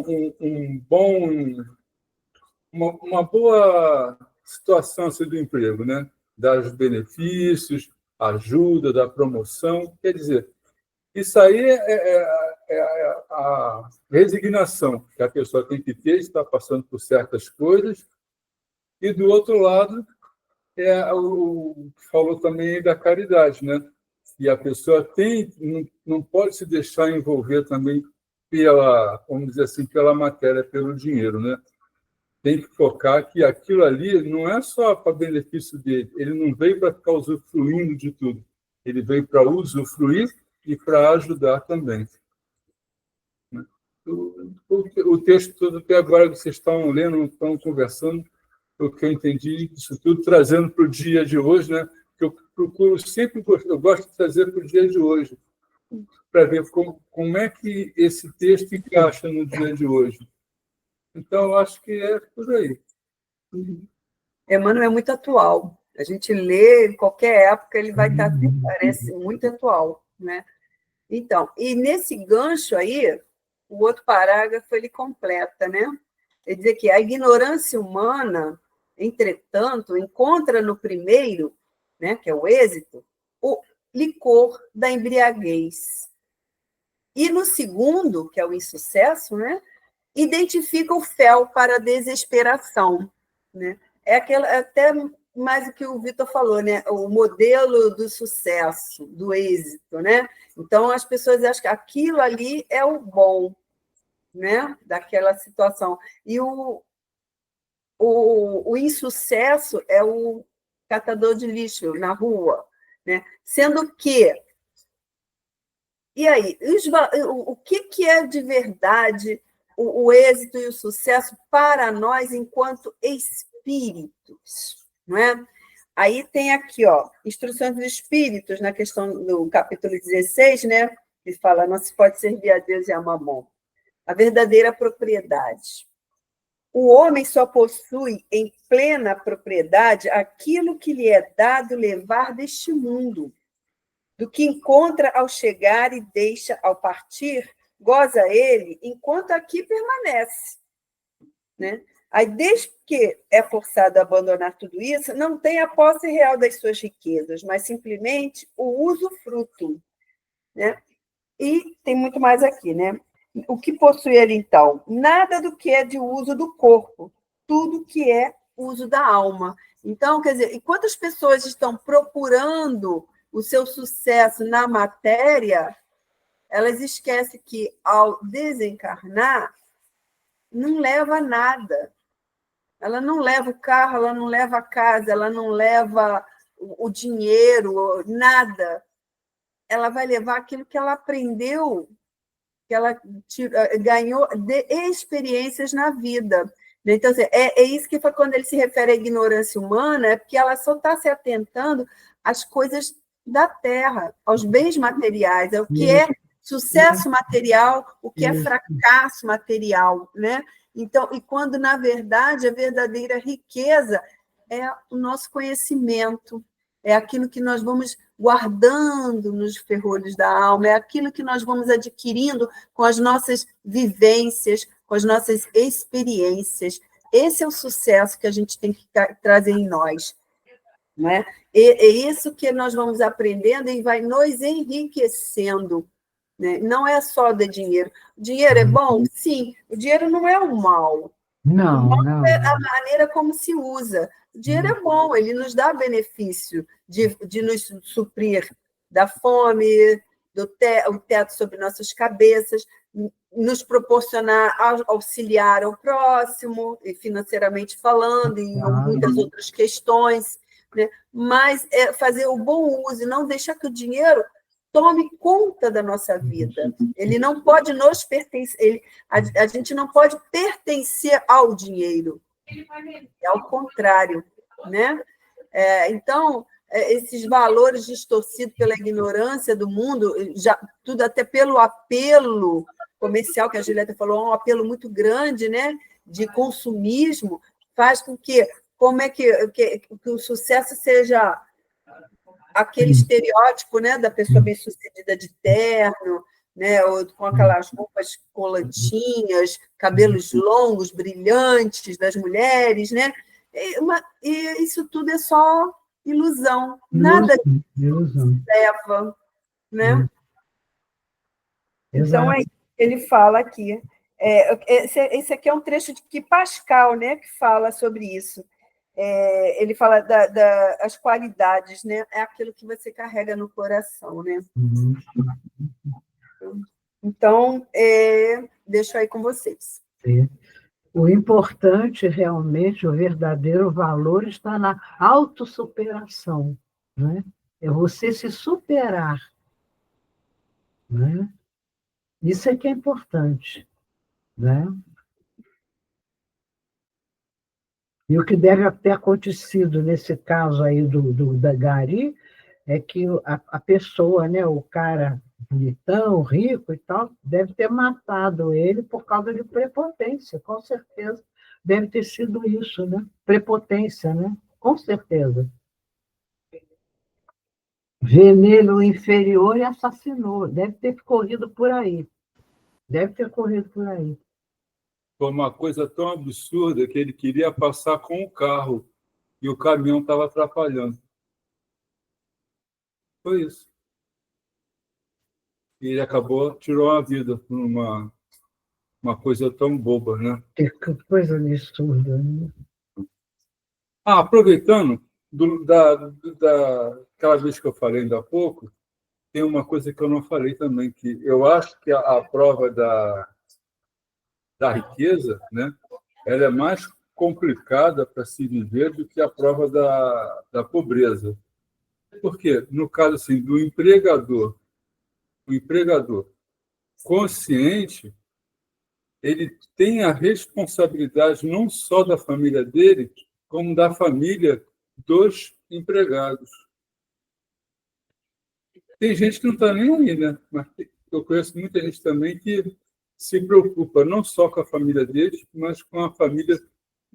uma boa situação assim, do emprego, né? Dar os benefícios, ajuda, da promoção. Quer dizer, isso aí é a resignação que a pessoa tem que ter, está passando por certas coisas, e do outro lado é o que falou também da caridade, né? E a pessoa não pode se deixar envolver também pela, vamos dizer assim, pela matéria, pelo dinheiro, né? Tem que focar que aquilo ali não é só para benefício dele, ele não veio para ficar usufruindo de tudo, ele veio para usufruir e para ajudar também. O texto todo até agora que vocês estão lendo, estão conversando, o que eu entendi isso tudo, trazendo para o dia de hoje, né? Que eu procuro sempre, eu gosto de trazer para o dia de hoje, para ver como é que esse texto encaixa no dia de hoje. Então, eu acho que é por aí. Emmanuel é muito atual. A gente lê em qualquer época, ele vai estar, parece, muito atual, né? Então, e nesse gancho aí, o outro parágrafo ele completa, né? Ele diz que a ignorância humana, entretanto, encontra no primeiro, né, que é o êxito, o licor da embriaguez. E no segundo, que é o insucesso, né, identifica o fel para a desesperação, né? É aquela, até mais o que o Vitor falou, né? O modelo do sucesso, do êxito, né? Então as pessoas acham que aquilo ali é o bom, né? Daquela situação. E o insucesso é o catador de lixo na rua, né? Sendo que e aí, o que é de verdade o êxito e o sucesso para nós enquanto espíritos, não é? Aí tem aqui, ó, Instruções dos Espíritos, na questão do capítulo 16, né? Que fala, não se pode servir a Deus e a Mamon. A verdadeira propriedade. O homem só possui em plena propriedade aquilo que lhe é dado levar deste mundo. Do que encontra ao chegar e deixa ao partir, goza ele enquanto aqui permanece, né? Aí, desde que é forçado a abandonar tudo isso, não tem a posse real das suas riquezas, mas simplesmente o usufruto, né? E tem muito mais aqui, né? O que possui ele, então? Nada do que é de uso do corpo, tudo que é uso da alma. Então, quer dizer, enquanto as pessoas estão procurando o seu sucesso na matéria, elas esquecem que, ao desencarnar, não leva nada. Ela não leva o carro, ela não leva a casa, ela não leva o dinheiro, nada. Ela vai levar aquilo que ela aprendeu, que ela ganhou de experiências na vida. Então, assim, é isso que foi quando ele se refere à ignorância humana, é porque ela só está se atentando às coisas da terra, aos bens materiais, ao que é sucesso material, o que é fracasso material, né? Então, e quando, na verdade, a verdadeira riqueza é o nosso conhecimento, é aquilo que nós vamos guardando nos ferrolhos da alma, é aquilo que nós vamos adquirindo com as nossas vivências, com as nossas experiências. Esse é o sucesso que a gente tem que trazer em nós, não é? É isso que nós vamos aprendendo e vai nos enriquecendo, né? Não é só de dinheiro. O dinheiro é bom? Sim. O dinheiro não é o mal. Não, O mal não. é a maneira como se usa. O dinheiro é bom, ele nos dá benefício de nos suprir da fome, o teto sobre nossas cabeças, nos proporcionar auxiliar ao próximo, financeiramente falando, e muitas outras questões, né? Mas é fazer o bom uso e não deixar que o dinheiro tome conta da nossa vida. Ele não pode nos pertencer, a gente não pode pertencer ao dinheiro. É ao contrário, né? Então, esses valores distorcidos pela ignorância do mundo, já, tudo até pelo apelo comercial, que a Julieta falou, um apelo muito grande, né? De consumismo, faz com que, como é que o sucesso seja aquele estereótipo, né, da pessoa bem-sucedida de terno, né, ou com aquelas roupas colantinhas, cabelos longos, brilhantes das mulheres, né? E isso tudo é só ilusão, nada Ilusão. leva, né? Então, Exato. ele fala aqui. Esse aqui é um trecho de que Pascal, né, que fala sobre isso. Ele fala das qualidades, né? É aquilo que você carrega no coração, né? Então, deixo aí com vocês. O importante, realmente, o verdadeiro valor está na autossuperação, né? É você se superar, né? Isso é que é importante, né? E o que deve ter acontecido nesse caso aí da Gari é que a pessoa, né, o cara bonitão, rico e tal, deve ter matado ele por causa de prepotência, com certeza. Deve ter sido isso, né? Prepotência, né? Com certeza. Vê nele o inferior e assassinou. Deve ter corrido por aí. Deve ter corrido por aí. Foi uma coisa tão absurda que ele queria passar com o carro e o caminhão estava atrapalhando. Foi isso. E ele tirou a vida por uma coisa tão boba, né? Que coisa absurda, né? Aproveitando, daquela vez que eu falei ainda há pouco, tem uma coisa que eu não falei também, que eu acho que a prova da riqueza, né, ela é mais complicada para se viver do que a prova da pobreza. Por quê? No caso assim, do empregador, o empregador consciente, ele tem a responsabilidade não só da família dele, como da família dos empregados. Tem gente que não está nem aí, né? Mas eu conheço muita gente também que se preocupa não só com a família deles, mas com a família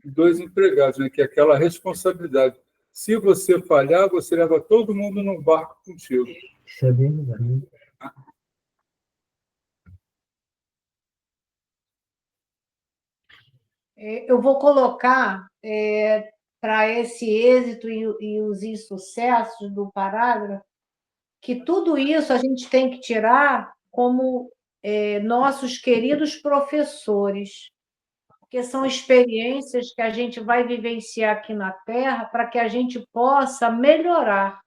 dos empregados, né? Que é aquela responsabilidade. Se você falhar, você leva todo mundo no barco contigo. Isso é verdade. eu vou colocar para esse êxito e os insucessos do parágrafo, que tudo isso a gente tem que tirar como nossos queridos professores, porque são experiências que a gente vai vivenciar aqui na Terra para que a gente possa melhorar.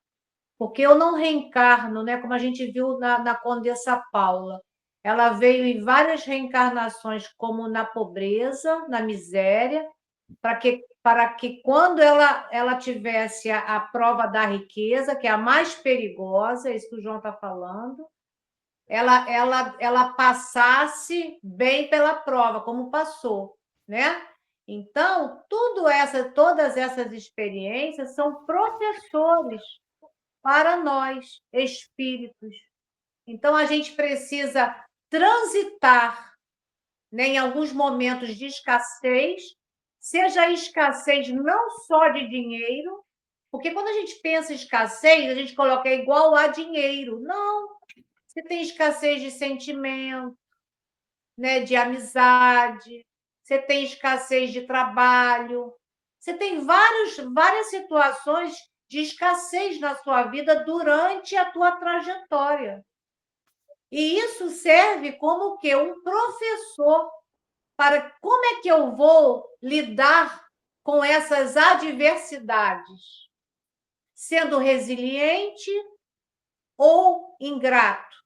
Porque eu não reencarno, né? Como a gente viu na Condessa Paula. Ela veio em várias reencarnações, como na pobreza, na miséria, para que quando ela tivesse a prova da riqueza, que é a mais perigosa, é isso que o João está falando, ela passasse bem pela prova, como passou, né? Então, todas essas experiências são professores para nós, espíritos. Então, a gente precisa transitar, né, em alguns momentos de escassez, seja a escassez não só de dinheiro, porque quando a gente pensa em escassez, a gente coloca igual a dinheiro. Não, você tem escassez de sentimento, né, de amizade, você tem escassez de trabalho, você tem várias situações de escassez na sua vida durante a tua trajetória. E isso serve como o quê? Um professor para como é que eu vou lidar com essas adversidades, sendo resiliente ou ingrato,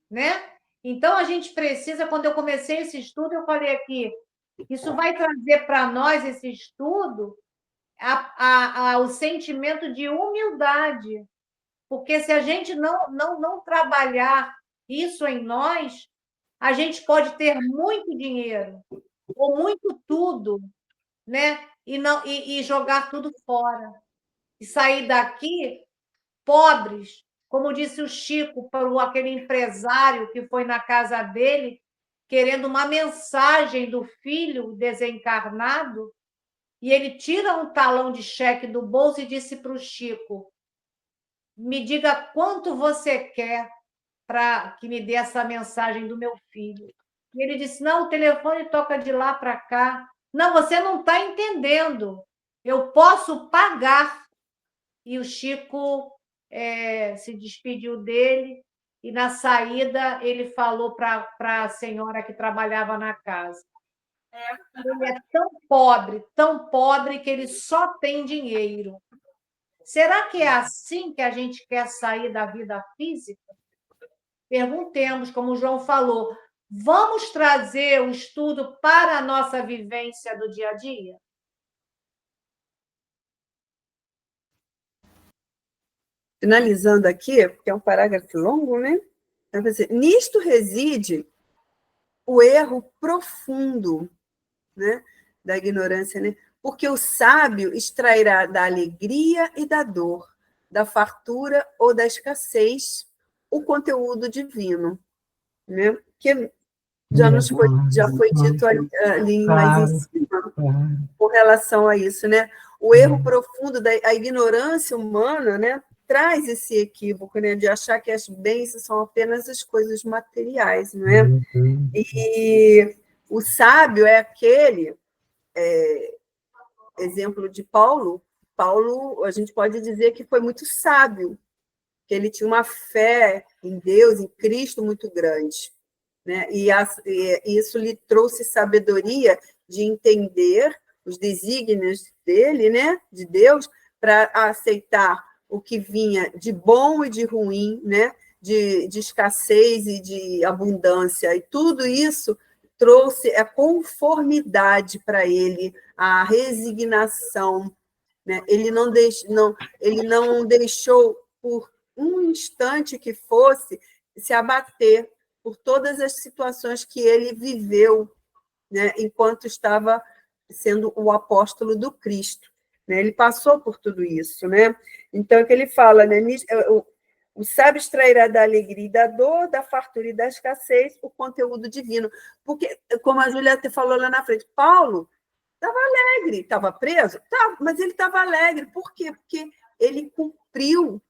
né? Então, a gente precisa, quando eu comecei esse estudo, eu falei aqui, isso vai trazer para nós, esse estudo, o sentimento de humildade, porque se a gente não trabalhar isso em nós, a gente pode ter muito dinheiro, ou muito tudo, né? E jogar tudo fora. E sair daqui pobres, como disse o Chico, para aquele empresário que foi na casa dele, querendo uma mensagem do filho desencarnado, e ele tira um talão de cheque do bolso e disse para o Chico: me diga quanto você quer para que me dê essa mensagem do meu filho. E ele disse: não, o telefone toca de lá para cá. Não, você não está entendendo. Eu posso pagar. E o Chico se despediu dele, e na saída ele falou para a senhora que trabalhava na casa: ele é tão pobre que ele só tem dinheiro. Será que é assim que a gente quer sair da vida física? Perguntemos, como o João falou, vamos trazer o estudo para a nossa vivência do dia a dia? Finalizando aqui, porque é um parágrafo longo, né? Então, nisto reside o erro profundo, né, da ignorância, né? Porque o sábio extrairá da alegria e da dor, da fartura ou da escassez, o conteúdo divino, né? Que já foi dito ali mais em cima, com relação a isso, né? O erro profundo da ignorância humana, né, traz esse equívoco, né, de achar que as bênçãos são apenas as coisas materiais, não é? E o sábio é aquele, exemplo de Paulo. Paulo, a gente pode dizer que foi muito sábio, que ele tinha uma fé em Deus, em Cristo muito grande, né? E isso lhe trouxe sabedoria de entender os desígnios dele, né, de Deus, para aceitar o que vinha de bom e de ruim, né, de escassez e de abundância, e tudo isso trouxe a conformidade para ele, a resignação, né? Ele não deixou por um instante que fosse se abater por todas as situações que ele viveu, né, enquanto estava sendo o apóstolo do Cristo, né? Ele passou por tudo isso, né? Então, é que ele fala, né? O sábio extrairá da alegria e da dor, da fartura e da escassez, o conteúdo divino. Porque, como a Júlia até falou lá na frente, Paulo estava alegre, estava preso? Tá, mas ele estava alegre. Por quê? Porque ele cumpriu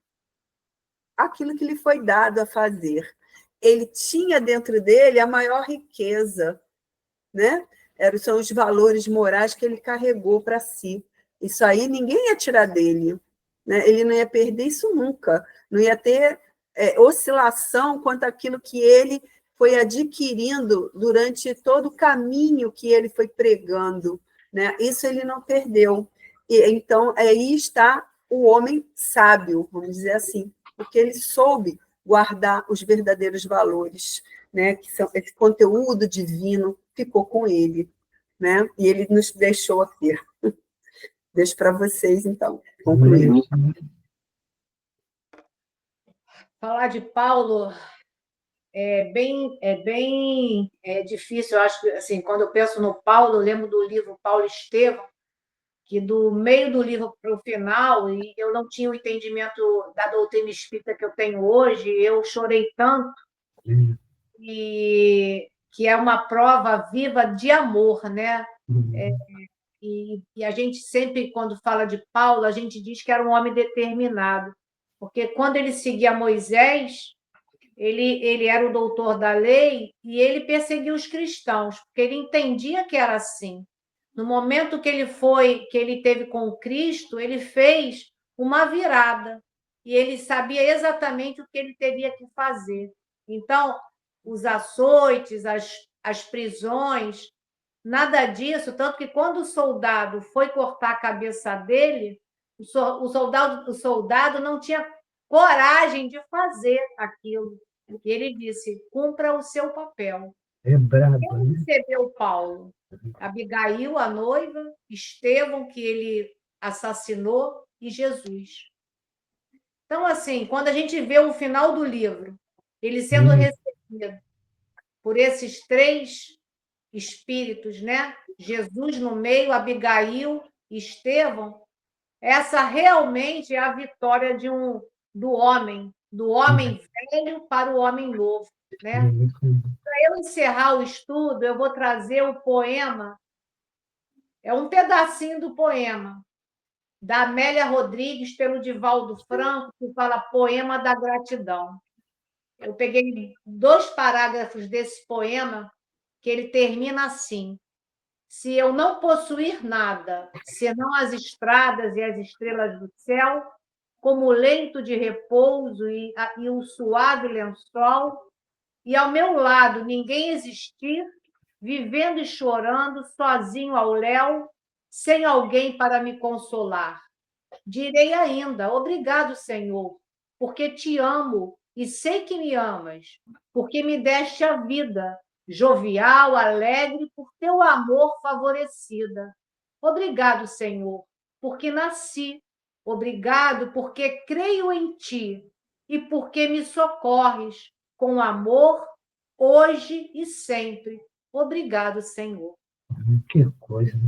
aquilo que lhe foi dado a fazer. Ele tinha dentro dele a maior riqueza, né? São os valores morais que ele carregou para si. Isso aí ninguém ia tirar dele, né? Ele não ia perder isso nunca, não ia ter oscilação quanto àquilo que ele foi adquirindo durante todo o caminho que ele foi pregando, né? Isso ele não perdeu. E, então, aí está o homem sábio, vamos dizer assim, porque ele soube guardar os verdadeiros valores, né? Que são esse conteúdo divino ficou com ele, né? E ele nos deixou aqui. Deixo para vocês, então, concluir. Falar de Paulo é bem difícil. Eu acho que, assim, quando eu penso no Paulo, eu lembro do livro Paulo e Estevão, que do meio do livro para o final, e eu não tinha o entendimento da doutrina espírita que eu tenho hoje, eu chorei tanto, e que é uma prova viva de amor, né? E a gente sempre, quando fala de Paulo, a gente diz que era um homem determinado, porque quando ele seguia Moisés, ele era o doutor da lei e ele perseguia os cristãos, porque ele entendia que era assim. No momento que ele teve com Cristo, ele fez uma virada e ele sabia exatamente o que ele teria que fazer. Então, os açoites, as prisões, nada disso, tanto que quando o soldado foi cortar a cabeça dele, o soldado não tinha coragem de fazer aquilo. E ele disse: cumpra o seu papel. É brabo, Quem né? recebeu Paulo? Abigail, a noiva, Estevão, que ele assassinou, e Jesus. Então, assim, quando a gente vê o final do livro, ele sendo recebido por esses três espíritos, né? Jesus no meio, Abigail, Estevão, essa realmente é a vitória do homem velho para o homem novo, né? Para eu encerrar o estudo, eu vou trazer o poema, é um pedacinho do poema, da Amélia Rodrigues, pelo Divaldo Franco, que fala Poema da Gratidão. Eu peguei 2 parágrafos desse poema, que ele termina assim: se eu não possuir nada, senão as estradas e as estrelas do céu, como leito de repouso e o suave lençol, e ao meu lado ninguém existir, vivendo e chorando, sozinho ao léu, sem alguém para me consolar. Direi ainda: obrigado, Senhor, porque te amo e sei que me amas, porque me deste a vida, jovial, alegre, por teu amor favorecida. Obrigado, Senhor, porque nasci. Obrigado, porque creio em ti e porque me socorres com amor, hoje e sempre. Obrigado, Senhor. Que coisa.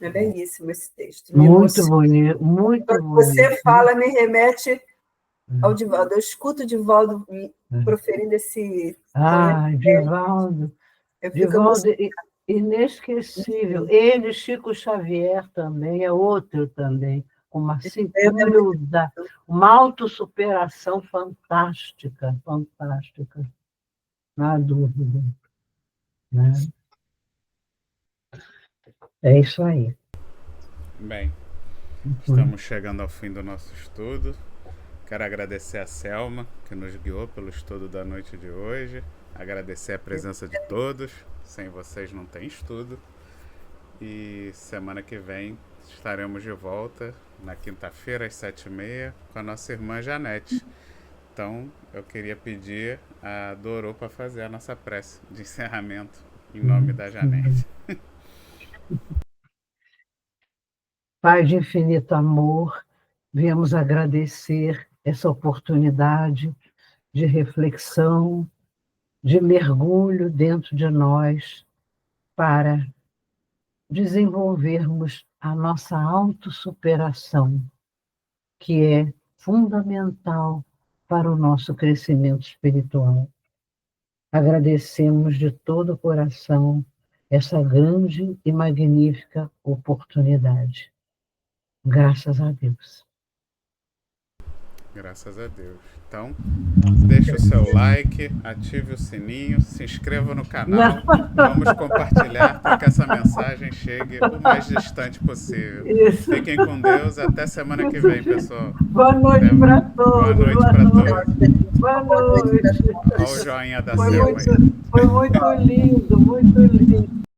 É belíssimo esse texto. Muito bonito, muito Quando bonito. você fala, me remete ao Divaldo. Eu escuto o Divaldo proferindo esse poema. Divaldo. Eu fico Divaldo, emocionada. inesquecível. Ele, Chico Xavier também, é outro também, com uma humildade, uma autossuperação fantástica, fantástica, não há dúvida. Né? É isso aí. Bem, estamos chegando ao fim do nosso estudo. Quero agradecer a Selma, que nos guiou pelo estudo da noite de hoje. Agradecer a presença de todos. Sem vocês não tem estudo. E semana que vem estaremos de volta, na quinta-feira, às 7h30, com a nossa irmã Janete. Então, eu queria pedir a Dorô para fazer a nossa prece de encerramento, em nome da Janete. Pai de infinito amor, viemos agradecer essa oportunidade de reflexão, de mergulho dentro de nós, para desenvolvermos a nossa autossuperação, que é fundamental para o nosso crescimento espiritual. Agradecemos de todo o coração essa grande e magnífica oportunidade. Graças a Deus. Graças a Deus. Então, deixe o seu like, ative o sininho, se inscreva no canal. Vamos compartilhar para que essa mensagem chegue o mais distante possível. Isso. Fiquem com Deus. Até semana que vem, pessoal. Boa noite para todos. Boa noite para todos. Boa noite. Olha o joinha da Foi Selma aí. muito lindo, muito lindo.